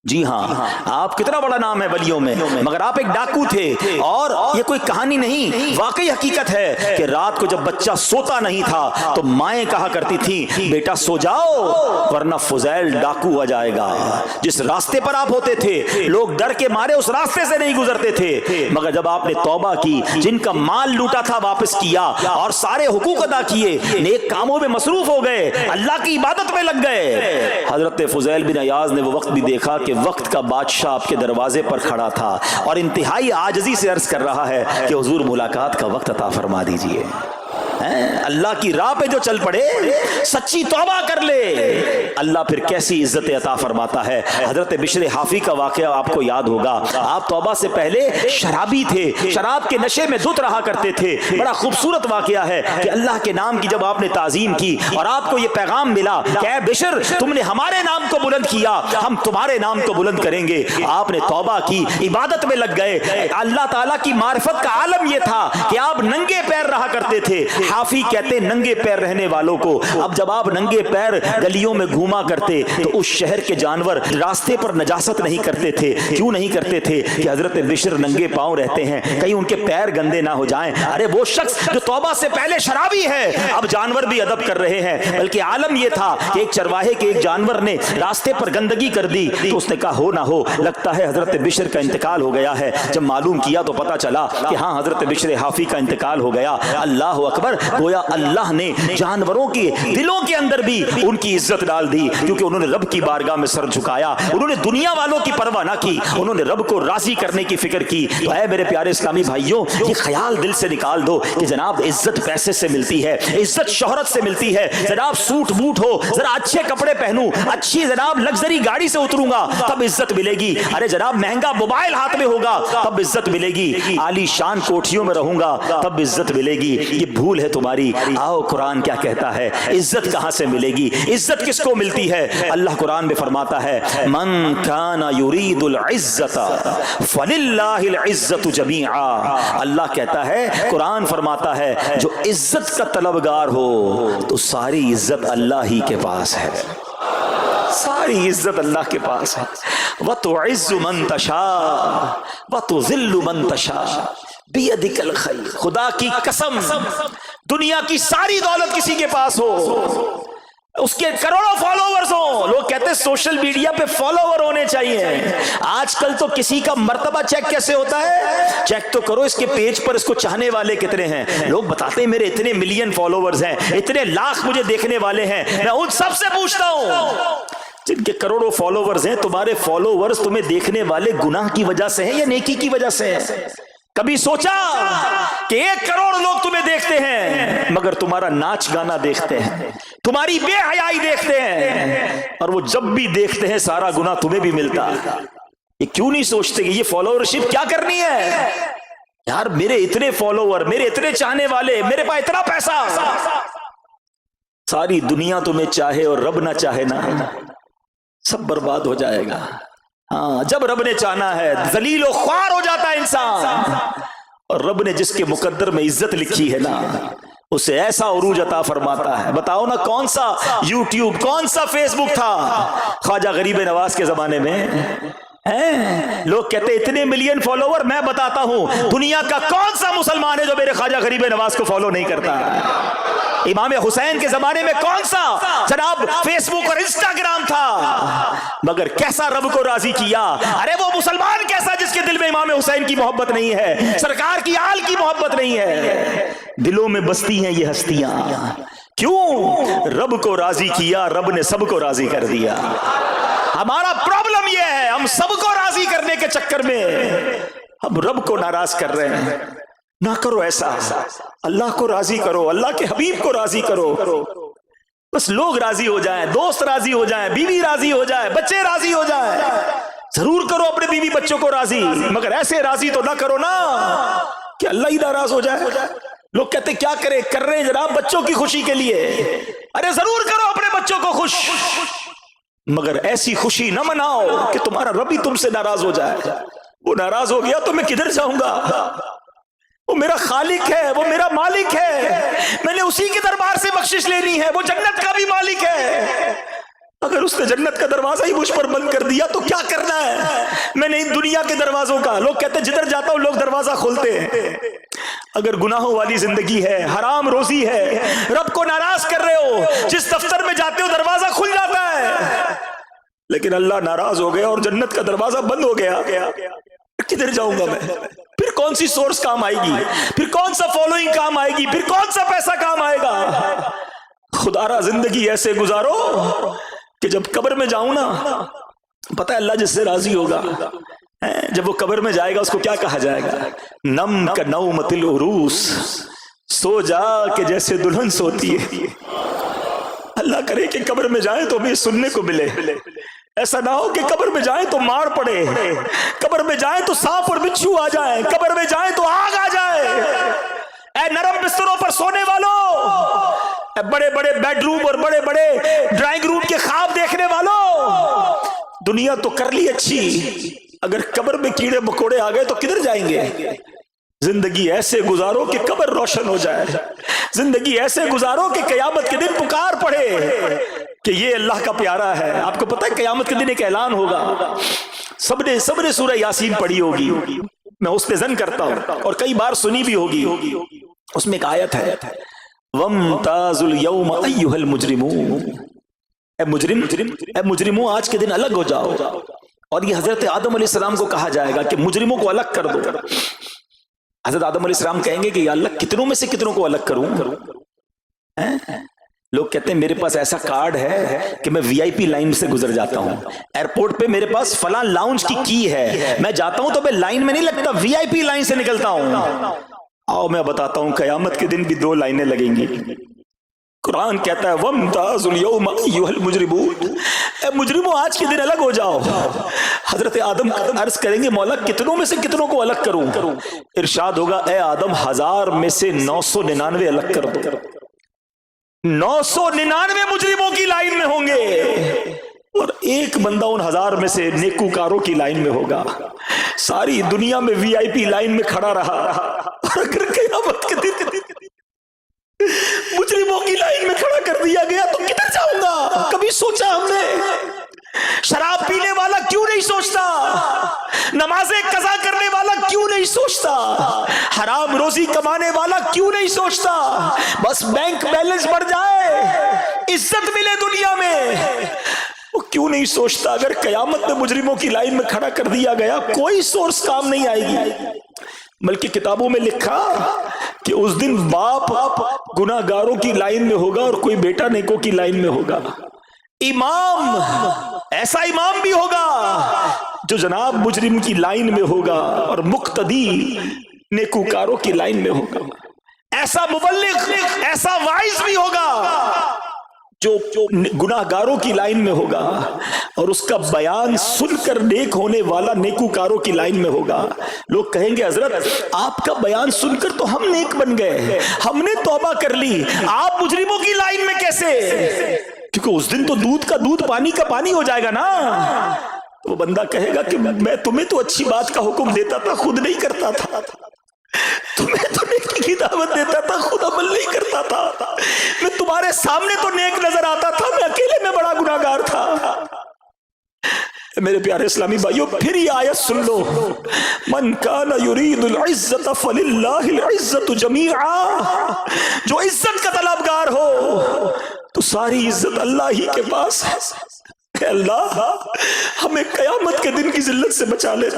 جی ہاں, آپ کتنا بڑا نام ہے ولیوں میں, مگر آپ ایک ڈاکو تھے. اور یہ کوئی کہانی نہیں, واقعی حقیقت ہے کہ رات کو جب بچہ سوتا نہیں تھا تو مائیں کہا کرتی تھیں بیٹا سو جاؤ ورنہ فضیل ڈاکو آ جائے گا. جس راستے پر آپ ہوتے تھے لوگ ڈر کے مارے اس راستے سے نہیں گزرتے تھے, مگر جب آپ نے توبہ کی, جن کا مال لوٹا تھا واپس کیا اور سارے حقوق ادا کیے, نیک کاموں میں مصروف ہو گئے, اللہ کی عبادت میں لگ گئے. حضرت فضیل بن عیاض نے وہ وقت بھی دیکھا کہ وقت کا بادشاہ آپ کے دروازے پر کھڑا تھا اور انتہائی عاجزی سے عرض کر رہا ہے کہ حضور ملاقات کا وقت عطا فرما دیجئے. اللہ کی راہ پہ جو چل پڑے, سچی توبہ کر لے, اللہ پھر کیسی عزت عطا فرماتا ہے. حضرت بشر حافی کا واقعہ آپ کو یاد ہوگا. آپ توبہ سے پہلے شرابی تھے, شراب کے نشے میں دھت رہا کرتے تھے. بڑا خوبصورت واقعہ ہے کہ اللہ کے نام کی جب آپ نے تعظیم کی اور آپ کو یہ پیغام ملا کہ اے بشر تم نے ہمارے نام کو بلند کیا, ہم تمہارے نام کو بلند کریں گے, آپ نے توبہ کی, عبادت میں لگ گئے. اللہ تعالیٰ کی معرفت کا عالم یہ تھا کہ آپ ننگے پیر رہا کرتے تھے. حافی کہتے ننگے پیر رہنے والوں کو, اب جب آپ ننگے پیر گلیوں میں گھوما کرتے تو اس شہر کے جانور راستے پر نجاست نہیں کرتے تھے. کیوں نہیں کرتے تھے؟ کہ حضرت بشر ننگے پاؤں رہتے ہیں, کہیں ان کے پیر گندے نہ ہو جائیں. ارے وہ شخص جو توبہ سے پہلے شرابی ہے, اب جانور بھی ادب کر رہے ہیں. بلکہ عالم یہ تھا کہ ایک چرواہے کے ایک جانور نے راستے پر گندگی کر دی تو اس نے کہا ہو نہ ہو لگتا ہے حضرت بشر کا انتقال ہو گیا ہے. جب معلوم کیا تو پتا چلا کہ ہاں حضرت بشر حافی کا انتقال ہو گیا. اللہ اکبر. گویا اللہ نے جانوروں کے دلوں کے اندر بھی ان کی عزت ڈال دی, کیونکہ انہوں نے رب کی بارگاہ میں سر جھکایا, انہوں نے دنیا والوں کی پرواہ نہ کی, انہوں نے رب کو راضی کرنے کی فکر کی. تو اے میرے پیارے اسلامی بھائیوں, یہ خیال دل سے نکال دو کہ جناب عزت پیسے سے ملتی ہے, عزت شہرت سے ملتی ہے. جناب سوٹ بوٹ ہو, ذرا اچھے کپڑے پہنوں, اچھی جناب لگژری گاڑی سے اتروں گا تب عزت ملے گی. ارے جناب مہنگا موبائل ہاتھ میں ہوگا تب عزت ملے گی. عالی شان کوٹھیوں میں رہوں گا تب عزت ملے گی. یہ بھول ہے تمہاری. آؤ قرآن کیا کہتا ہے, عزت کہاں سے ملے گی, عزت کس کو ملتی ہے؟ اللہ قرآن میں فرماتا ہے من کان یرید العزت فللہ العزت جمیعا. اللہ کہتا ہے, قرآن فرماتا ہے جو عزت کا طلبگار ہو تو ساری عزت اللہ ہی کے پاس ہے, ساری عزت اللہ کے پاس ہے. وَتُعِزُّ مَن تَشَاءُ وَتُذِلُّ مَن تَشَاءُ بِيَدِكَ الْخَيْرُ. خدا کی قسم, دنیا کی ساری دولت کسی کے پاس ہو, اس کے کروڑوں فالوورز ہوں, لوگ کہتے ہیں سوشل میڈیا پہ فالوور ہونے چاہیے. آج کل تو کسی کا مرتبہ چیک کیسے ہوتا ہے, چیک تو کرو اس کے پیج پر اس کو چاہنے والے کتنے ہیں. لوگ بتاتے ہیں میرے اتنے ملین فالوورز ہیں, اتنے لاکھ مجھے دیکھنے والے ہیں. میں ان سب سے پوچھتا ہوں جن کے کروڑوں فالوورز ہیں, تمہارے فالوورز تمہیں دیکھنے والے گناہ کی وجہ سے ہیں یا نیکی کی وجہ سے ہیں؟ کبھی سوچا کہ 1 کروڑ لوگ تمہیں دیکھتے ہیں مگر تمہارا ناچ گانا دیکھتے ہیں, تمہاری بے حیائی دیکھتے ہیں, اور وہ جب بھی دیکھتے ہیں سارا گناہ تمہیں بھی ملتا ہے. یہ کیوں نہیں سوچتے کہ یہ فالوورشپ کیا کرنی ہے؟ یار میرے اتنے فالوور, میرے اتنے چاہنے والے, میرے پاس اتنا پیسہ, ساری دنیا تمہیں چاہے اور رب نہ چاہے نا, سب برباد ہو جائے گا. ہاں جب رب نے چاہنا ہے ذلیل و خوار ہو جاتا ہے انسان, اور رب نے جس کے مقدر میں عزت لکھی ہے نا اسے ایسا عروج عطا فرماتا ہے. بتاؤ نا کون سا یوٹیوب, کون سا فیس بک تھا خواجہ غریب نواز کے زمانے میں؟ لوگ کہتے اتنے ملین فالوور, میں بتاتا ہوں دنیا کا کون سا مسلمان ہے جو میرے خواجہ غریب نواز کو فالو نہیں کرتا. امام حسین کے زمانے میں کون سا جناب فیس بک اور انسٹاگرام تھا, مگر کیسا رب کو راضی کیا. ارے وہ مسلمان کیسا جس کے دل میں امام حسین کی محبت نہیں ہے, سرکار کی آل کی محبت نہیں ہے. دلوں میں بستی ہیں یہ ہستیاں, کیوں؟ رب کو راضی کیا, رب نے سب کو راضی کر دیا. ہمارا پرابلم یہ ہے ہم سب کو راضی کرنے کے چکر میں ہم رب کو ناراض کر رہے ہیں. نہ کرو ایسا, اللہ کو راضی کرو, اللہ کے حبیب کو راضی کرو. بس لوگ راضی ہو جائیں, دوست راضی ہو جائیں, بیوی راضی ہو جائے, بچے راضی ہو جائیں. ضرور کرو اپنے بیوی بچوں کو راضی, مگر ایسے راضی تو نہ کرو نا کہ اللہ ہی ناراض ہو جائے. لوگ کہتے کیا کرے, کر رہے ہیں جناب بچوں کی خوشی کے لیے. ارے ضرور کرو اپنے بچوں کو خوش, مگر ایسی خوشی نہ مناؤ کہ تمہارا رب ہی تم سے ناراض ہو جائے. وہ ناراض ہو گیا تو میں کدھر جاؤں گا؟ وہ میرا خالق ہے, وہ میرا مالک ہے, میں نے اسی کے دربار سے بخشش لینی ہے. وہ جنت کا بھی مالک ہے, اگر اس نے جنت کا دروازہ ہی مجھ پر بند کر دیا تو کیا کرنا ہے میں نے ان دنیا کے دروازوں کا؟ لوگ کہتے ہیں جدھر جاتا ہوں لوگ دروازہ کھولتے ہیں. اگر گناہوں والی زندگی ہے, حرام روزی ہے, رب کو ناراض کر رہے ہو, جس دفتر میں جاتے ہو دروازہ کھل جاتا ہے, لیکن اللہ ناراض ہو گیا اور جنت کا دروازہ بند ہو گیا, کدھر جاؤں گا میں؟ پھر کون سی سورس کام آئے گی, پھر کون سا فالوئنگ کام آئے گی, پھر کون سا پیسہ کام آئے گا؟ خدا را زندگی ایسے گزارو کہ جب قبر میں جاؤں نا, پتہ ہے اللہ جس سے راضی ہوگا, جب وہ قبر میں جائے گا اس کو کیا کہا جائے گا؟ نم کا نومت العروس, سو جا کہ جیسے دلہن سوتی ہے. اللہ کرے کہ قبر میں جائیں تو ہمیں سننے کو ملے. ایسا نہ ہو کہ قبر میں جائیں تو مار پڑے, قبر میں جائیں تو سانپ اور بچھو آ جائیں, قبر میں جائیں تو آگ آ جائے. اے نرم بستروں پر سونے والوں, بڑے بڑے بیڈ روم اور بڑے بڑے ڈرائنگ روم کے خواب دیکھنے والوں, دنیا تو کر لی اچھی, اگر قبر میں کیڑے مکوڑے آ گئے تو کدھر جائیں گے؟ زندگی ایسے گزارو کہ قبر روشن ہو جائے, زندگی ایسے گزارو کہ قیامت کے دن پکار پڑے کہ یہ اللہ کا پیارا ہے. آپ کو پتہ ہے قیامت کے دن ایک اعلان ہوگا, سب نے سورہ یاسین پڑھی ہوگی, میں اس پہ ظن کرتا ہوں اور کئی بار سنی بھی ہوگی. اس میں ایک آیت ہے, وَامْتَازُوا الْيَوْمَ أَيُّهَا الْمُجْرِمُونَ, اے مجرموں آج کے دن الگ ہو جاؤ. اور یہ حضرت آدم علیہ السلام کو کہا جائے گا کہ مجرموں کو الگ کر دو. حضرت آدم علیہ السلام کہیں گے کہ یا اللہ کتنوں میں سے کتنوں کو الگ کروں؟ لوگ کہتے ہیں میرے پاس ایسا کارڈ ہے کہ میں وی آئی پی لائن سے گزر جاتا ہوں, ایئرپورٹ پہ میرے پاس فلاں لاؤنج کی ہے, میں جاتا ہوں تو میں لائن میں نہیں لگتا, وی آئی پی لائن سے نکلتا ہوں. آؤ میں بتاتا ہوں قیامت کے دن بھی 2 لائنیں لگیں گی. قرآن کہتا ہے وَامْتَازُوا الْيَوْمَ أَيُّهَا الْمُجْرِمُونَ, اے مجرموں آج کے دن الگ ہو جاؤ. حضرت آدم عرض کریں گے مولا کتنوں میں سے کتنوں کو الگ کروں؟ ارشاد ہوگا اے آدم 1000 میں سے 999 الگ کر دو. 999 مجرموں کی لائن میں ہوں گے اور ایک بندہ ان 1000 میں سے نیکوکاروں کی لائن میں ہوگا. ساری دنیا میں وی آئی پی لائن میں کھڑا رہا, اور اگر قیامت کے دن مجرموں کی لائن میں کھڑا کر دیا گیا تو کدھر جاؤں گا؟ کبھی سوچا ہم نے؟ شراب پینے والا کیوں نہیں سوچتا؟ نمازیں قضا کرنے والا کیوں نہیں سوچتا؟ حرام روزی کمانے والا کیوں نہیں سوچتا؟ بس بینک بیلنس بڑھ جائے, عزت ملے دنیا میں, وہ کیوں نہیں سوچتا؟ اگر قیامت میں مجرموں کی لائن میں کھڑا کر دیا گیا کوئی سورس کام نہیں آئے گی. بلکہ کتابوں میں لکھا کہ اس دن باپ گناہ گاروں کی لائن میں ہوگا اور کوئی بیٹا نیکوں کی لائن میں ہوگا. امام, ایسا امام بھی ہوگا جو جناب مجرم کی لائن میں ہوگا, اور مقتدی نیکوکاروں کی لائن میں ہوگا، ایسا مبلغ، ایسا واعظ بھی ہوگا جو گناہ گاروں کی لائن میں ہوگا، اور اس کا بیان سن کر نیک ہونے والا نیکوکاروں کی لائن میں ہوگا۔ لوگ کہیں گے حضرت آپ کا بیان سن کر تو ہم نیک بن گئے، ہم نے توبہ کر لی، آپ مجرموں کی لائن میں کیسے؟ کیونکہ اس دن تو دودھ کا دودھ پانی کا پانی ہو جائے گا نا۔ تو وہ بندہ کہے گا کہ میں تمہیں تو اچھی بات کا حکم دیتا تھا، خود نہیں کرتا تھا، تمہیں تو نیکی کی دعوت دیتا تھا، خود عمل نہیں کرتا تھا، میں تمہارے سامنے تو نیک نظر آتا تھا، میں اکیلے میں بڑا گناہگار تھا۔ میرے پیارے اسلامی بھائیوں، پھر یہ آیت سن لو، من کان یرید العزت فللہ العزت جمیعا، جو عزت کا طلبگار ہو تو ساری عزت اللہ ہی کے پاس ہے۔ اے اللہ ہمیں قیامت کے دن کی ذلت سے بچا لے،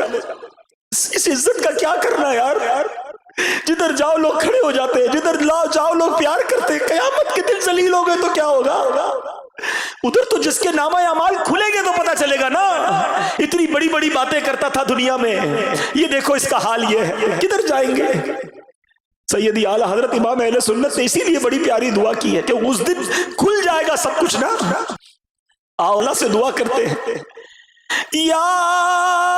اس عزت کا کیا کرنا یار، جدھر جاؤ لوگ کھڑے ہو جاتے ہیں، جدھر جاؤ لوگ پیار کرتے ہیں، قیامت کے دن ذلیل ہو گئے تو کیا ہوگا؟ ادھر تو جس کے نامہ اعمال کھلیں گے تو پتہ چلے گا نا، اتنی بڑی بڑی باتیں کرتا تھا دنیا میں، یہ دیکھو اس کا حال یہ ہے، کدھر جائیں گے؟ سیدی اعلیٰ حضرت امام اہل سنت نے اسی لیے بڑی پیاری دعا کی ہے کہ اس دن کھل جائے گا سب کچھ نا۔ آؤ اللہ سے دعا کرتے ہیں، یا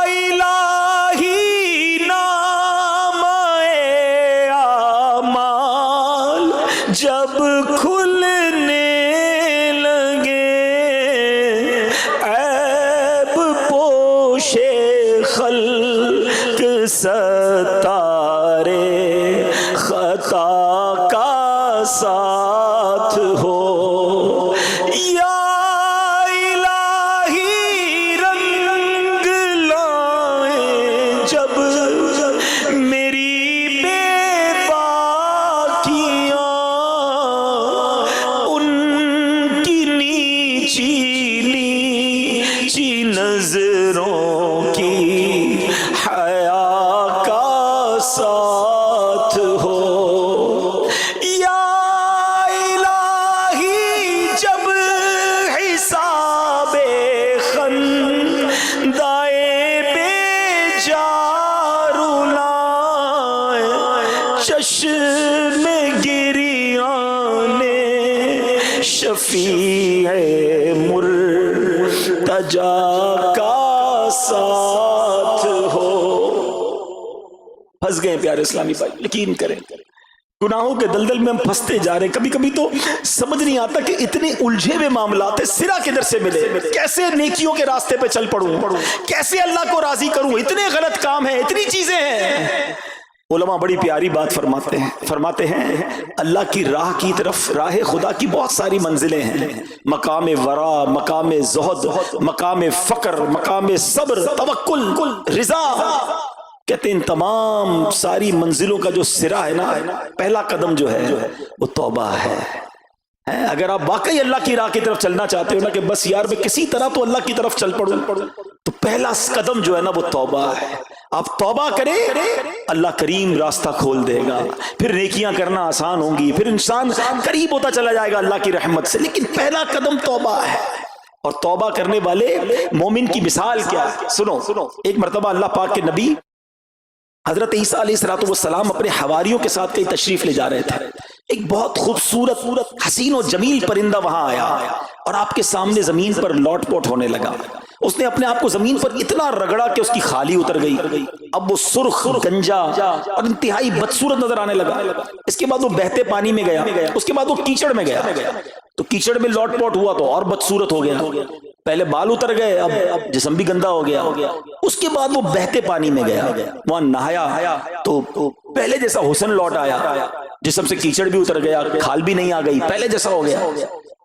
الہی نام اعمال جب کھلنے لگے، عیب پوشے خلق ستارے خطا کا ساتھ ہو، یا نظروں کی حیا کا ساتھ ہو، یا الہی جب حساب خندائے بے جارو لائے، چشم گریان شفیع مرتجا کا ساتھ ہو۔ پھنس گئے پیارے اسلامی بھائی، یقین کریں گناہوں کے دلدل میں ہم پھنستے جا رہے ہیں، کبھی کبھی تو سمجھ نہیں آتا کہ اتنے الجھے ہوئے معاملات ہیں، سرا کدھر سے ملے، کیسے نیکیوں کے راستے پہ چل پڑوں، کیسے اللہ کو راضی کروں، اتنے غلط کام ہیں، اتنی چیزیں ہیں۔ علماء بڑی پیاری بات فرماتے ہیں اللہ کی راہ کی طرف، راہ خدا کی بہت ساری منزلیں ہیں، مقام ورع، مقام زہد، مقام فقر، مقام صبر، توکل، رضا، کہتے ہیں ان تمام ساری منزلوں کا جو سرا ہے نا، پہلا قدم جو ہے وہ توبہ ہے۔ اگر آپ واقعی اللہ کی راہ کی طرف چلنا چاہتے ہو نا کہ بس یار میں کسی طرح تو اللہ کی طرف چل پڑوں، تو پہلا قدم جو ہے نا وہ توبہ ہے۔ آپ توبہ کریں، اللہ کریم راستہ کھول دے گا، پھر نیکیاں کرنا آسان ہوں گی، پھر انسان قریب ہوتا چلا جائے گا اللہ کی رحمت سے، لیکن پہلا قدم توبہ ہے۔ اور توبہ کرنے والے مومن کی مثال کیا ہے؟ سنو، ایک مرتبہ اللہ پاک کے نبی حضرت عیسیٰ علیہ السلام اپنے حواریوں کے ساتھ کئی تشریف لے جا رہے تھے، ایک بہت خوبصورت حسین و جمیل پرندہ وہاں آیا اور آپ کے سامنے زمین پر لوٹ پوٹ ہونے لگا۔ اس نے اپنے آپ کو زمین پر اتنا رگڑا کہ اس کی خالی اتر گئی، اب وہ سرخ، گنجا اور انتہائی بدصورت نظر آنے لگا۔ اس کے بعد وہ بہتے پانی میں گیا، اس کے بعد وہ کیچڑ میں گیا، تو کیچڑ میں لوٹ پوٹ ہوا تو اور بدصورت ہو گیا، پہلے بال اتر گئے، اب جسم بھی گندا ہو گیا۔ اس کے بعد وہ بہتے پانی میں گیا، وہاں نہایا تو پہلے جیسا حسن لوٹ آیا، جسم سے کیچڑ بھی اتر گیا، کھال بھی نہیں آ گئی، پہلے جیسا ہو گیا۔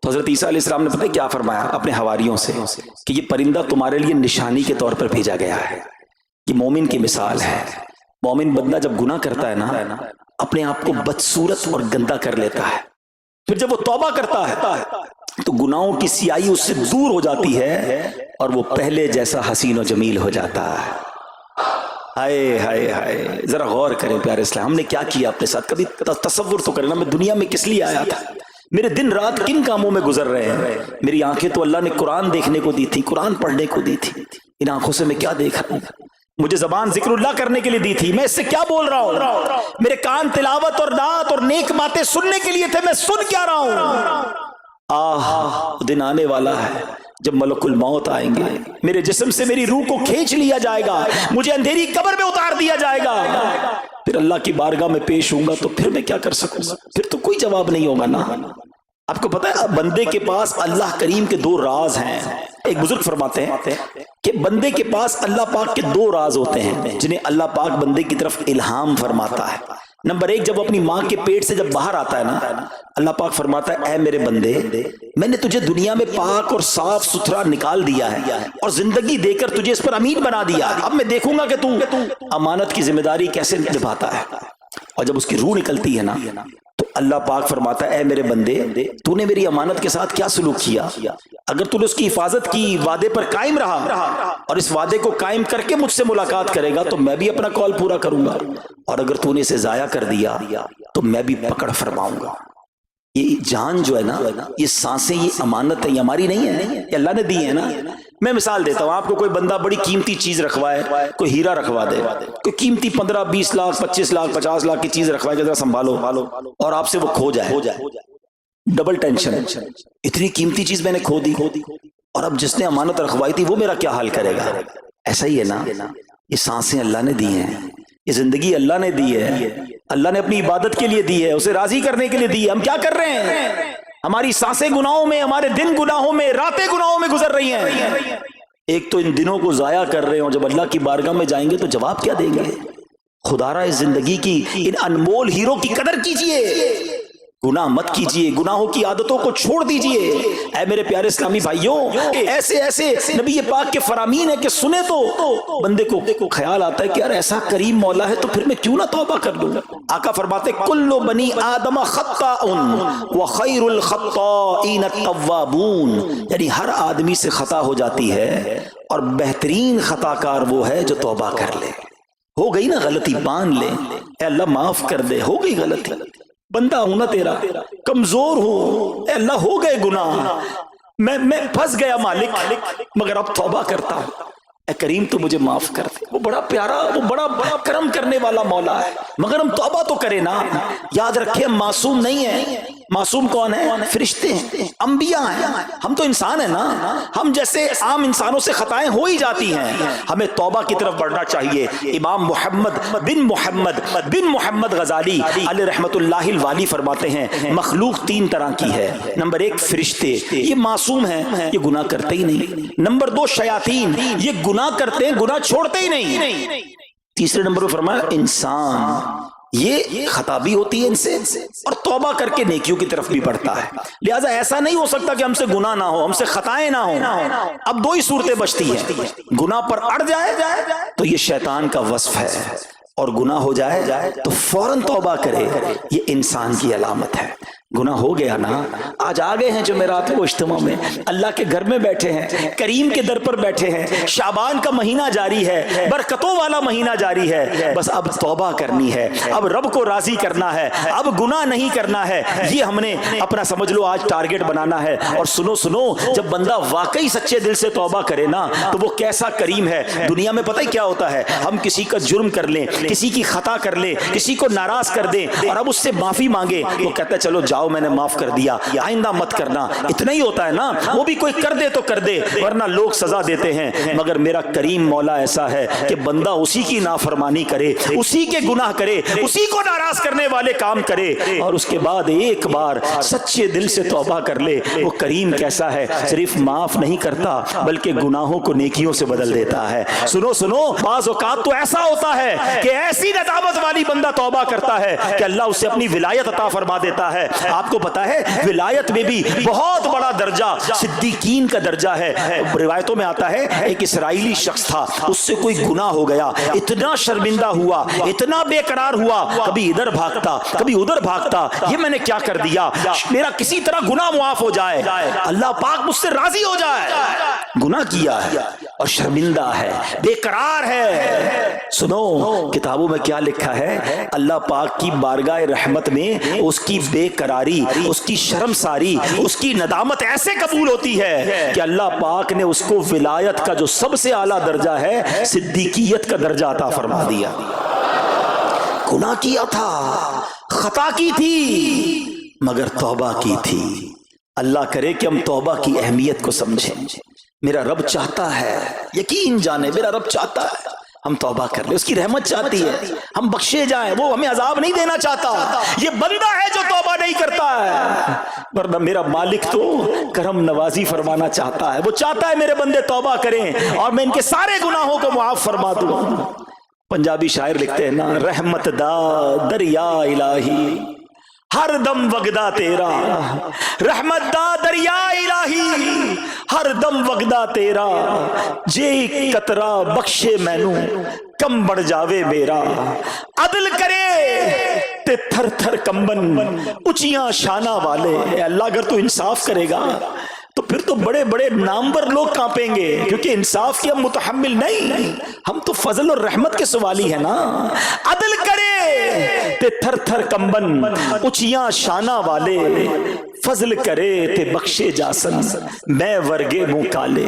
تو حضرت عیسیٰ علیہ السلام نے پتہ کیا فرمایا اپنے حواریوں سے کہ یہ پرندہ تمہارے لیے نشانی کے طور پر بھیجا گیا ہے، یہ مومن کی مثال ہے۔ مومن بندہ جب گناہ کرتا ہے نا، اپنے آپ کو بدصورت اور گندا کر لیتا ہے، پھر جب وہ توبہ کرتا ہے تو گناہوں کی سیاہی اس سے دور ہو جاتی ہے اور وہ پہلے جیسا حسین و جمیل ہو جاتا ہے۔ ہائے ہائے ہائے، ذرا غور کریں پیارے اسلام، ہم نے کیا کیا اپنے ساتھ؟ کبھی تصور تو کرنا، میں دنیا میں کس لیے آیا تھا، میرے دن رات کن کاموں میں گزر رہے ہیں۔ میری آنکھیں تو اللہ نے قرآن دیکھنے کو دی تھی، قرآن پڑھنے کو دی تھی، ان آنکھوں سے میں کیا دیکھ رہا ہوں؟ مجھے زبان ذکر اللہ کرنے کے لیے دی تھی، میں اس سے کیا بول رہا ہوں؟ میرے کان تلاوت اور نعت اور نیک باتیں سننے کے لیے تھے، میں سن کیا رہا ہوں؟ دن آنے والا ہے جب ملک الموت آئیں گے، میرے جسم سے میری روح کو کھینچ لیا جائے گا، مجھے اندھیری قبر میں اتار دیا جائے گا، پھر اللہ کی بارگاہ میں پیش ہوں گا، تو پھر میں کیا کر سکوں گا؟ پھر تو کوئی جواب نہیں ہوگا نا۔ آپ کو پتا ہے بندے کے پاس اللہ کریم کے 2 راز ہیں۔ ایک بزرگ فرماتے ہیں کہ بندے کے پاس اللہ پاک کے 2 راز ہوتے ہیں جنہیں اللہ پاک بندے کی طرف الہام فرماتا ہے۔ نمبر 1، جب اپنی ماں کے پیٹ سے جب باہر آتا ہے نا، اللہ پاک فرماتا ہے اے میرے بندے، میں نے تجھے دنیا میں پاک اور صاف ستھرا نکال دیا ہے اور زندگی دے کر تجھے اس پر امین بنا دیا، اب میں دیکھوں گا کہ تو امانت کی ذمہ داری کیسے نبھاتا ہے۔ اور جب اس کی روح نکلتی ہے نا، تو اللہ پاک فرماتا ہے اے میرے بندے، تو نے میری امانت کے ساتھ کیا سلوک کیا؟ اگر تو نے اس کی حفاظت کی، وعدے پر قائم رہا اور اس وعدے کو قائم کر کے مجھ سے ملاقات کرے گا تو میں بھی اپنا کال پورا کروں گا، اور اگر تو نے اسے ضائع کر دیا تو میں بھی پکڑ فرماؤں گا۔ یہ جان جو ہے نا، یہ سانسیں، یہ امانت ہے، یہ ہماری نہیں ہے، یہ اللہ نے دی ہے نا۔ میں مثال دیتا ہوں آپ کو، کوئی بندہ بڑی قیمتی چیز رکھوائے، کوئی ہیرا رکھوا دے، کوئی قیمتی 15 20 لاکھ 25 لاکھ 50 لاکھ کی چیز رکھوائے کہ ذرا سنبھالو، اور آپ سے وہ کھو جائے، ڈبل ٹینشن، اتنی قیمتی چیز میں نے کھو دی، اور اب جس نے امانت رکھوائی تھی وہ میرا کیا حال کرے گا؟ ایسا ہی ہے نا، یہ سانسیں اللہ نے دی ہیں، یہ زندگی اللہ نے دی ہے، اللہ نے اپنی عبادت کے لیے دی ہے، اسے راضی کرنے کے لیے دی ہے۔ ہم کیا کر رہے ہیں؟ ہماری سانسیں گناہوں میں، ہمارے دن گناہوں میں، راتیں گناہوں میں گزر رہی ہیں۔ ایک تو ان دنوں کو ضائع کر رہے ہوں، جب اللہ کی بارگاہ میں جائیں گے تو جواب کیا دیں گے؟ خدا را اس زندگی کی ان انمول ہیروں کی قدر کیجئے، گناہ مت کیجئے، گناہوں کی عادتوں کو چھوڑ دیجئے۔ اے میرے پیارے اسلامی بھائیوں، ایسے ایسے نبی پاک کے فرامین ہے کہ سنے تو بندے کو خیال آتا ہے کہ یار ایسا کریم مولا ہے تو پھر میں کیوں نہ توبہ کر لوں۔ آقا فرماتے کل بنی آدم خطاء وخیر الخطائین التوابون، یعنی ہر آدمی سے خطا ہو جاتی ہے اور بہترین خطا کار وہ ہے جو توبہ کر لے۔ ہو گئی نا غلطی، مان لے، اے اللہ معاف کر دے، ہو گئی غلطی، بندہ ہوں نا تیرا، کمزور ہوں، اے اللہ ہو گئے گناہ، میں پھنس گیا مالک، مگر اب توبہ کرتا ہوں، اے کریم تو مجھے معاف کر دے۔ وہ بڑا پیارا، وہ بڑا کرم کرنے والا مولا ہے، مگر ہم توبہ تو کریں نا۔ یاد رکھیں ہم معصوم نہیں ہیں۔ معصوم کون ہے؟ فرشتے ہیں، انبیاء ہیں، ہم تو انسان ہیں نا، ہم جیسے عام انسانوں سے خطائیں ہو ہی جاتی ہیں، ہمیں توبہ کی طرف بڑھنا چاہیے۔ امام محمد بن محمد غزالی علیہ رحمت اللہ الوالی فرماتے ہیں مخلوق 3 طرح کی ہے۔ نمبر 1 فرشتے، یہ معصوم ہیں، یہ گناہ کرتے ہی نہیں۔ نمبر 2 شیاطین، یہ گناہ کرتے ہیں، گناہ چھوڑتے ہی نہیں۔ تیسرے نمبر پر فرمایا انسان، یہ خطا بھی ہوتی ہے ان سے اور توبہ کر کے نیکیوں کی طرف بھی بڑھتا ہے۔ لہٰذا ایسا نہیں ہو سکتا کہ ہم سے گناہ نہ ہو، ہم سے خطائیں نہ ہوں۔ اب 2 ہی صورتیں بچتی ہیں، گناہ پر اڑ جائے تو یہ شیطان کا وصف ہے، اور گناہ ہو جائے تو فوراً توبہ کرے، یہ انسان کی علامت ہے۔ گناہ ہو گیا نا، آج آ گئے ہیں جمعرات کو اجتماع میں، اللہ کے گھر میں بیٹھے ہیں، کریم کے در پر بیٹھے ہیں، شعبان کا مہینہ جاری ہے، برکتوں والا مہینہ جاری ہے، بس اب توبہ کرنی ہے، اب رب کو راضی کرنا ہے، اب گناہ نہیں کرنا ہے، یہ ہم نے اپنا سمجھ لو آج ٹارگٹ بنانا ہے۔ اور سنو، جب بندہ واقعی سچے دل سے توبہ کرے نا تو وہ کیسا کریم ہے۔ دنیا میں پتہ ہی کیا ہوتا ہے، ہم کسی کا جرم کر لیں، کسی کی خطا کر لیں، کسی کو ناراض کر دیں اور اب اس سے معافی مانگے، وہ کہتا ہے چلو جاؤ میں نے معاف کر دیا، آئندہ مت کرنا، اتنا ہی ہوتا ہے نا۔ وہ بھی کوئی کر دے تو کر دے، ورنہ لوگ سزا دیتے ہیں، مگر میرا کریم مولا ایسا ہے کہ بندہ اسی کی نافرمانی کرے، اسی کے گناہ کرے، اسی کو ناراض کرنے والے کام کرے، اور اس کے بعد ایک بار سچے دل سے توبہ کر لے۔ وہ کریم کیسا ہے، صرف معاف نہیں کرتا بلکہ گناہوں کو نیکیوں سے بدل دیتا ہے۔ سنو، بعض اوقات تو ایسا ہوتا ہے کہ ایسی ندامت والی بندہ توبہ کرتا ہے کہ اللہ اسے اپنی ولایت عطا فرما دیتا ہے۔ آپ کو پتا ہے ولایت میں بھی بہت بڑا درجہ صدیقین کا درجہ ہے۔ روایتوں میں آتا ہے ایک اسرائیلی شخص تھا، اس سے کوئی گناہ ہو گیا، اتنا شرمندہ ہوا، اتنا بے قرار ہوا، کبھی ادھر بھاگتا کبھی ادھر بھاگتا، یہ میں نے کیا کر دیا، میرا کسی طرح گناہ معاف ہو جائے، اللہ پاک مجھ سے راضی ہو جائے۔ گناہ کیا ہے، اور شرمندہ ہے، بے قرار ہے۔ سنو کتابوں میں کیا لکھا ہے، اللہ پاک کی بارگاہ رحمت میں اس کی بے قراری، اس کی شرمساری، اس کی ندامت ایسے قبول ہوتی ہے کہ اللہ پاک نے اس کو ولایت کا جو سب سے اعلیٰ درجہ ہے، صدیقیت کا درجہ عطا فرما دیا۔ گناہ کیا تھا، خطا کی تھی، مگر توبہ کی تھی۔ اللہ کرے کہ ہم توبہ کی اہمیت کو سمجھیں۔ میرا رب چاہتا ہے، یقین جانے میرا رب چاہتا ہے ہم توبہ کر لیں، اس کی رحمت چاہتی ہے ہم بخشے جائیں، وہ ہمیں عذاب نہیں دینا چاہتا۔ یہ بندہ ہے جو توبہ نہیں کرتا ہے، ورنہ میرا مالک تو کرم نوازی فرمانا چاہتا ہے، وہ چاہتا ہے میرے بندے توبہ کریں اور میں ان کے سارے گناہوں کو معاف فرما دوں۔ پنجابی شاعر لکھتے ہیں نا، رحمت دا دریا الہی ہر دم وگدا تیرا، رحمت دا دریا الہی ہر دم وگدا تیرا، جے قطرہ بخشے مینوں کم بڑھ جاوے میرا، عدل کرے تے تھر تھر کمبن اونچیاں شانہ والے۔ اے اللہ اگر تو انصاف کرے گا تو پھر تو بڑے بڑے نامور لوگ کانپیں گے، کیونکہ انصاف کی ہم متحمل نہیں، ہم تو فضل اور رحمت کے سوالی ہیں نا۔ عدل کرے تے تھر تھر کمبن اونچیاں شانہ والے، فضل کرے تے بخشے جاسن میں ورگے منہ کالے۔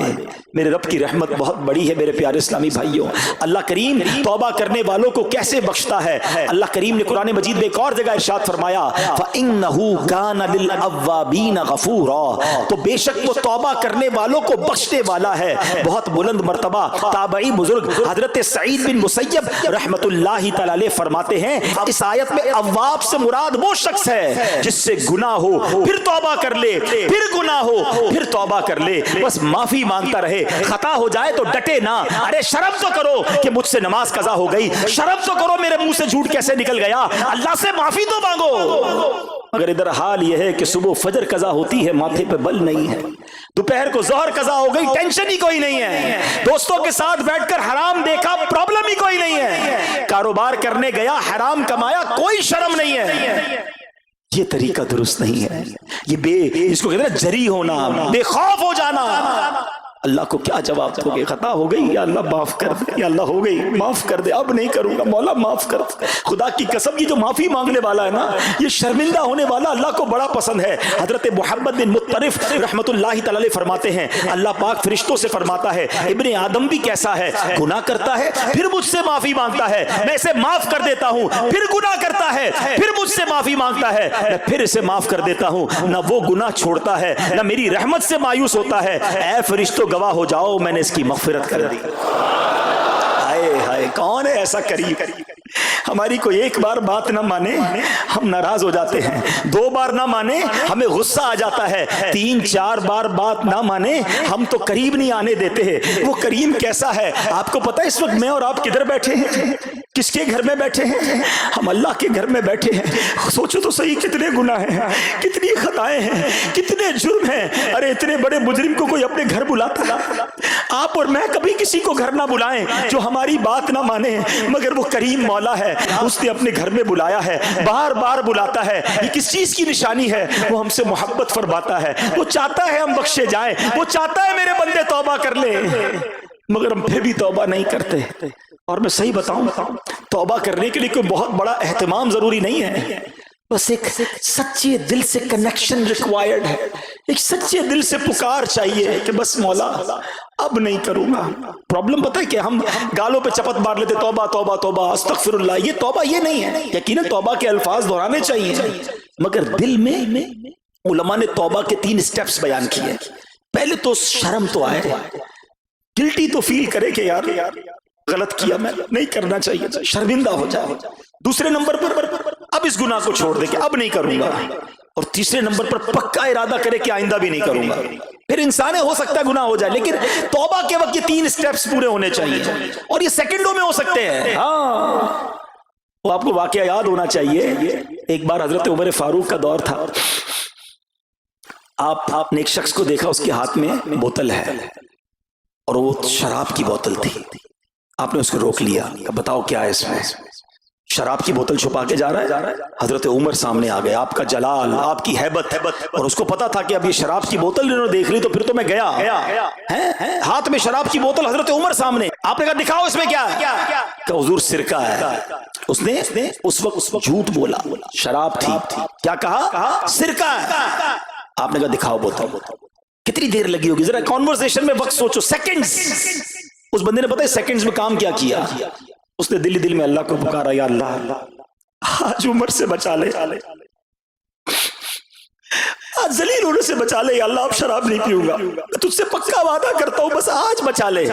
میرے رب کی رحمت بہت بڑی ہے میرے پیارے اسلامی بھائیوں۔ اللہ کریم توبہ کرنے والوں کو کیسے بخشتا ہے؟ اللہ کریم نے قرآن مجید میں ایک اور جگہ ارشاد فرمایا، فَإِنَّهُ كَانَ لِلْأَوَّابِينَ غَفُورًا، تو بے شک وہ توبہ کرنے والوں کو بخشنے والا ہے۔ بہت بلند مرتبہ تابعی بزرگ حضرت سعید بن مسیب رحمت اللہ تعالی علیہ فرماتے ہیں، اس آیت میں اواب سے مراد وہ شخص ہے جس سے گناہ ہو پھر توبہ کر لے، پھر گناہ ہو پھر توبہ کر لے، بس معافی مانگتا رہے، خطا ہو جائے تو ڈٹے نہ۔ ارے شرم تو کرو کہ مجھ سے نماز قضا ہو گئی، شرم تو کرو میرے منہ سے جھوٹ کیسے نکل گیا، اللہ سے معافی تو مانگو۔ مگر ادھر حال یہ ہے کہ صبح فجر قضا ہوتی ہے، ماتھے پہ بل نہیں ہے، دوپہر کو ظہر قضا ہو گئی، ٹینشن ہی کوئی نہیں ہے، دوستوں کے ساتھ بیٹھ کر حرام دیکھا، پرابلم ہی کوئی نہیں ہے، کاروبار کرنے گیا حرام کمایا، کوئی شرم نہیں ہے۔ یہ طریقہ درست نہیں ہے، یہ اس کو کہتے ہیں جری ہونا، بے خوف ہو جانا۔ اللہ کو کیا جواب دو گے؟ خطا ہو گئی، یا اللہ معاف کر دے، یا اللہ ہو گئی معاف کر دے، اب نہیں کروں گا، مولا معاف کر دے۔ خدا کی قسم یہ جو معافی مانگنے والا ہے نا، یہ شرمندہ ہونے والا اللہ کو بڑا پسند ہے۔ حضرت محمد بن مطرف رحمت اللہ تعالی علیہ فرماتے ہیں، اللہ پاک فرشتوں سے فرماتا ہے، ابن آدم بھی کیسا ہے، گناہ کرتا ہے پھر مجھ سے معافی مانگتا ہے، میں اسے معاف کر دیتا ہوں، پھر گناہ کرتا ہے پھر مجھ سے معافی مانگتا ہے، میں پھر اسے معاف کر دیتا ہوں، نہ وہ گناہ چھوڑتا ہے نہ میری رحمت سے مایوس ہوتا ہے۔ اے فرشتوں گواہ ہو جاؤ میں نے اس کی مغفرت کر دی۔ ہائے ہائے، کون ہے ایسا کریم؟ ہماری کوئی ایک بار بات نہ مانے ہم ناراض ہو جاتے ہیں، دو بار نہ مانے ہمیں غصہ آ جاتا ہے، تین چار بار بات نہ مانے ہم تو قریب نہیں آنے دیتے ہیں۔ وہ کریم کیسا ہے آپ کو پتہ ہے؟ اس وقت میں اور آپ کدھر بیٹھے ہیں؟ کس کے گھر میں بیٹھے ہیں؟ ہم اللہ کے گھر میں بیٹھے ہیں۔ سوچو تو صحیح، کتنے گناہ ہیں، کتنی خطائیں ہیں، کتنے جرم ہیں۔ ارے اتنے بڑے مجرم کو کوئی اپنے گھر بلاتا؟ آپ اور میں کبھی کسی کو گھر نہ بلائیں جو ہماری بات نہ مانے، مگر وہ کریم مولا ہے، اس نے اپنے گھر میں بلایا ہے، بار بار بلاتا ہے۔ یہ کس چیز کی نشانی ہے؟ وہ ہم سے محبت فرماتا ہے، وہ چاہتا ہے ہم بخشے جائیں، وہ چاہتا ہے میرے بندے توبہ کر لیں، مگر ہم پھر بھی توبہ نہیں کرتے۔ اور میں صحیح بتاؤں، توبہ کرنے کے لیے کوئی بہت بڑا اہتمام ضروری نہیں ہے، بس ایک سچے دل سے کنیکشن ریکوائرڈ ہے، ایک سچے دل سے پکار چاہیے کہ بس مولا اب نہیں کروں گا۔ پرابلم پتہ ہے کہ ہم گالوں پہ چپت مار لیتے، توبہ توبہ توبہ استغفر اللہ۔ یہ توبہ یہ نہیں ہے، یقیناً توبہ کے الفاظ دہرانے چاہیے، مگر دل میں علماء نے توبہ کے 3 سٹیپس بیان کیے۔ پہلے تو شرم تو آئے، گلٹی تو فیل کرے کہ یار غلط کیا، میں نہیں کرنا چاہیے، شرمندہ ہو جائے۔ دوسرے نمبر پر اب اس گناہ کو چھوڑ دے کہ اب نہیں کروں گا، اور تیسرے نمبر پر پکا ارادہ کرے کہ آئندہ بھی نہیں کروں گا۔ پھر انسان ہو سکتا ہے گناہ ہو جائے، لیکن توبہ کے وقت یہ 3 سٹیپس پورے ہونے چاہیے، اور یہ سیکنڈوں میں ہو سکتے ہیں۔ ہاں، وہ آپ کو واقعہ یاد ہونا چاہیے۔ ایک بار حضرت عمر فاروق کا دور تھا، آپ نے ایک شخص کو دیکھا، اس کے ہاتھ میں بوتل ہے اور وہ شراب کی بوتل تھی۔ آپ نے اس کو روک لیا کہ بتاؤ کیا ہے اس میں؟ شراب کی بوتل چھپا کے جا رہا ہے. حضرت عمر سامنے آ گئے, آپ کا جلال, آپ کی ہیبت, اور اس کو پتا تھا کہ اب یہ شراب کی بوتل انہوں نے دیکھ لی تو پھر تو میں گیا. ہاتھ میں شراب کی بوتل, حضرت عمر سامنے. آپ نے کہا دکھاؤ اس میں کیا ہے, کہ حضور سرکہ ہے. اس نے اس وقت جھوٹ بولا, شراب تھی. کیا کہا؟ سرکہ ہے. آپ نے کہا دکھاؤ بوتل. کتنی دیر لگی ہوگی ذرا کانورسیشن میں وقت سوچو, سیکنڈز. اس بندے نے پتہ ہے سیکنڈز میں کام کیا کیا؟ اس نے دل میں اللہ کو پکارا, یا اللہ آج عمر سے بچا لے, آج ذلیل ہونے سے بچا لے, یا اللہ اب شراب نہیں پیوں گا, میں تجھ سے پکا وعدہ کرتا ہوں, بس آج بچا لے.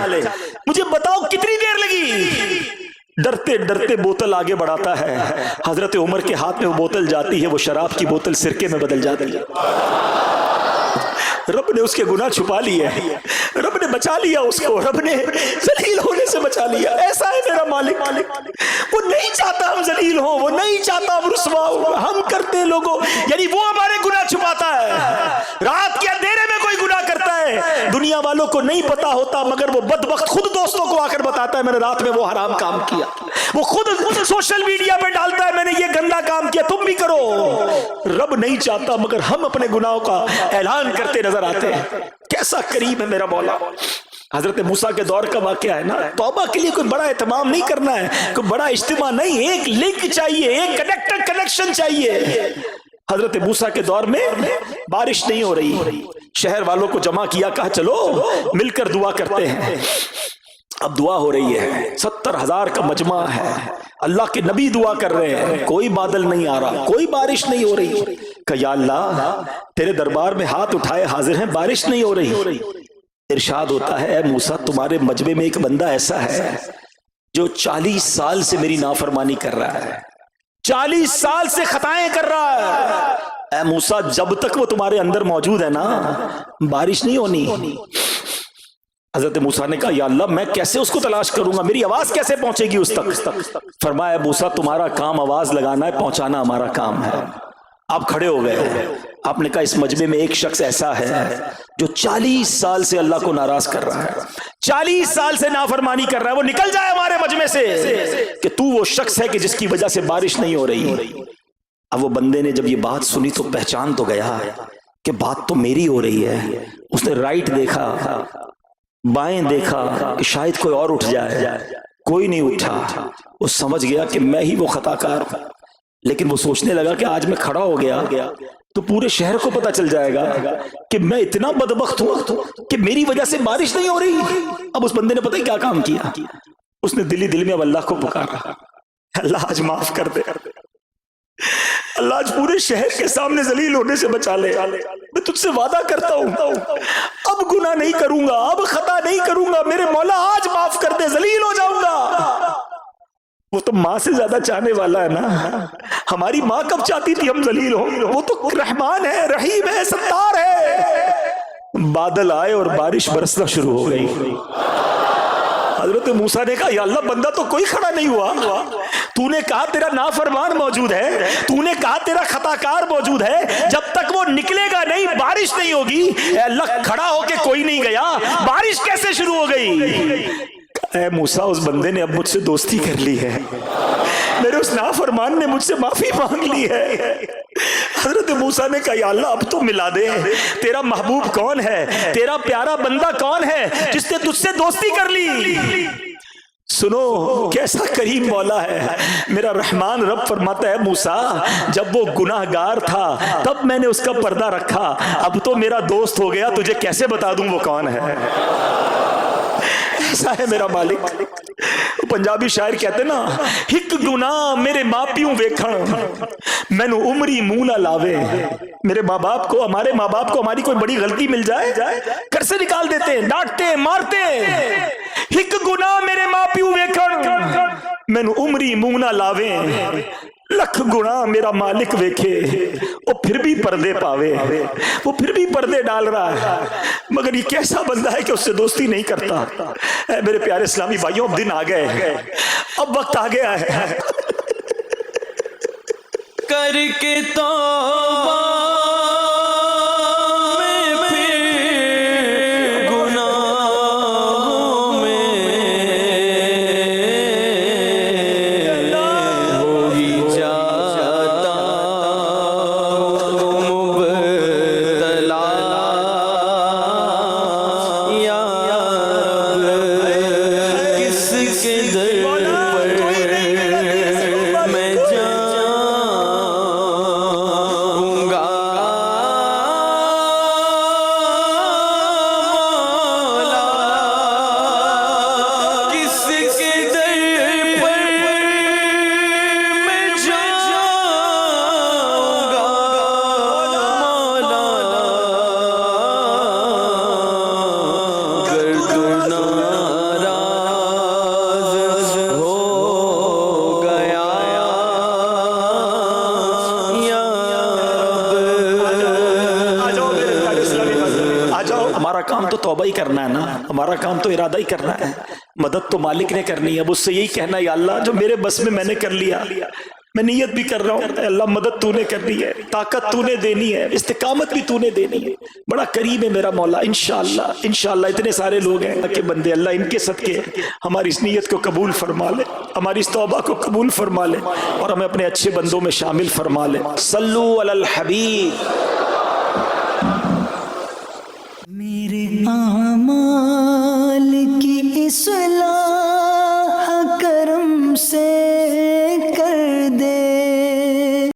مجھے بتاؤ کتنی دیر لگی؟ ڈرتے ڈرتے بوتل آگے بڑھاتا ہے. حضرت عمر کے ہاتھ میں وہ بوتل جاتی ہے, وہ شراب کی بوتل سرکے میں بدل جاتی ہے. رب نے اس کے گناہ چھپا لیے, رب نے بچا لیا اس کو, رب نے ذلیل ہونے سے بچا لیا. ایسا ہے میرا مالک, وہ نہیں چاہتا ہم ذلیل ہوں, وہ نہیں چاہتا ہم رسوا ہوں, ہم کرتے لوگوں, یعنی وہ ہمارے گناہ چھپاتا ہے. رات کے اندھیرے میں کوئی گناہ کرتا ہے, دنیا والوں کو نہیں پتا ہوتا, مگر وہ بدبخت خود دوستوں کو آ کر بتاتا ہے میں نے رات میں وہ حرام کام کیا. وہ خود سوشل میڈیا پہ ڈالتا ہے میں نے یہ گندا کام کیا, تم بھی کرو. رب نہیں چاہتا, مگر ہم اپنے گناہوں کا اعلان کرتے نظر آتے ہیں. کیسا کریم ہے میرا مولا. حضرت موسیٰ کے دور کا واقعہ ہے نا. توبہ کے لیے کوئی بڑا اہتمام نہیں کرنا ہے, کوئی بڑا اجتماع نہیں, ایک لنک چاہیے, ایک کنیکشن چاہیے. حضرت موسیٰ کے دور میں بارش نہیں ہو رہی, شہر والوں کو جمع کیا, کہا چلو مل کر دعا کرتے ہیں. اب دعا ہو رہی ہے, 70,000 کا مجمع ہے, اللہ کے نبی دعا کر رہے ہیں, کوئی بادل نہیں آ رہا, کوئی بارش نہیں ہو رہی. کہ یا اللہ تیرے دربار میں ہاتھ اٹھائے حاضر ہیں, بارش نہیں ہو رہی. ارشاد ہوتا ہے, اے موسیٰ تمہارے مجمع میں ایک بندہ ایسا ہے جو 40 سال سے میری نافرمانی کر رہا ہے, 40 سال سے خطائیں کر رہا ہے. اے موسیٰ جب تک وہ تمہارے اندر موجود ہے نا بارش نہیں ہونی. حضرت موسیٰ نے کہا یا اللہ میں کیسے اس کو تلاش کروں گا, میری آواز کیسے پہنچے گی اس تک؟ فرمایا موسیٰ تمہارا کام آواز لگانا ہے, پہنچانا ہمارا کام ہے. آپ کھڑے ہو گئے, آپ نے کہا اس مجمع میں ایک شخص ایسا ہے جو 40 سال سے اللہ کو ناراض کر رہا ہے, 40 سال سے نافرمانی کر رہا ہے, وہ نکل جائے ہمارے مجمع سے, کہ تو وہ شخص ہے کہ جس کی وجہ سے بارش نہیں ہو رہی. اب وہ بندے نے جب یہ بات سنی تو پہچان تو گیا کہ بات تو میری ہو رہی ہے. اس نے رائٹ دیکھا, بائیں دیکھا کہ شاید کوئی اور اٹھ جائے, کوئی نہیں اٹھا. وہ سمجھ گیا کہ میں ہی وہ خطا کار ہوں. لیکن وہ سوچنے لگا کہ آج میں کھڑا ہو گیا تو پورے شہر کو پتا چل جائے گا کہ میں اتنا بدبخت ہوں کہ میری وجہ سے بارش نہیں ہو رہی. اب اس بندے نے پتہ ہی کیا کام کیا, اس نے دل میں اب اللہ کو پکارا, اللہ آج معاف کر دے, اللہ آج پورے شہر کے سامنے ذلیل ہونے سے بچا لے. میں تجھ سے وعدہ کرتا ہوں اب گناہ نہیں کروں گا, اب خطا نہیں کروں گا, میرے مولا آج معاف کر دے, ذلیل ہو جاؤں گا. وہ تو ماں سے زیادہ چاہنے والا ہے نا. ہماری ماں کب چاہتی تھی ہم ذلیل ہوں؟ وہ تو رحمان ہے, رحیم ہے, ستار ہے. بادل آئے اور بارش برسنا شروع ہو گئی. حضرت موسیٰ نے کہا یا اللہ بندہ تو کوئی کھڑا نہیں ہوا, تو نے کہا تیرا نافرمان موجود ہے, تو نے کہا تیرا خطا کار موجود ہے, جب تک وہ نکلے گا نہیں بارش نہیں ہوگی. اے اللہ کھڑا ہو کے کوئی نہیں گیا, بارش کیسے شروع ہو گئی؟ اے موسیٰ اس بندے نے اب مجھ سے دوستی کر لی ہے, میرے اس نافرمان نے مجھ سے معافی مانگ لی ہے. حضرت موسیٰ نے کہا یا اللہ اب تو ملا دے, تیرا محبوب کون ہے, تیرا پیارا بندہ کون ہے جس نے تجھ سے دوستی کر لی. سنو کیسا کریم مولا ہے میرا رحمان. رب فرماتا ہے موسیٰ جب وہ گناہ گار تھا تب میں نے اس کا پردہ رکھا, اب تو میرا دوست ہو گیا, تجھے کیسے بتا دوں وہ کون ہے. ایسا ہے میرا مالک. پنجابی شاعر کہتے نا, ہک گناہ میرے ماں پیوں ویکھن مینو عمری منہ نہ لاوے. میرے ماں باپ کو, ہمارے ماں باپ کو ہماری کوئی بڑی غلطی مل جائے گھر سے نکال دیتے ہیں, ڈانٹتے ہیں, مارتے ہیں. ہک گناہ میرے ماں پیوں ویکھن مینو عمری منہ نہ لاوے, لکھ گناہ میرا مالک ویکھے وہ پھر بھی پردے پاوے. وہ پھر بھی پردے ڈال رہا ہے, مگر یہ کیسا بندہ ہے کہ اس سے دوستی نہیں کرتا. اے میرے پیارے اسلامی بھائیوں, اب دن آ گئے, اب وقت آ گیا ہے
کر کے توبہ میں پھر گناہوں میں ہو
جاؤ. ہمارا کام تو توبہ ہی کرنا ہے نا, ہمارا کام تو ارادہ ہی کرنا ہے, مدد تو مالک نے کرنی ہے. اب اس سے یہی کہنا یا اللہ جو میرے بس میں نے کر لیا, میں نیت بھی کر رہا ہوں, اے اللہ مدد تو نے کرنی ہے, طاقت تو نے دینی ہے, استقامت بھی تو نے دینی ہے. بڑا قریب ہے میرا مولا. انشاءاللہ انشاءاللہ اتنے سارے لوگ ہیں کہ بندے, اللہ ان کے صدقے ہماری اس نیت کو قبول فرما لے, ہماری اس توبہ کو قبول فرما لے, اور ہمیں اپنے اچھے بندوں میں شامل فرما لے. صلو علی الحبیب.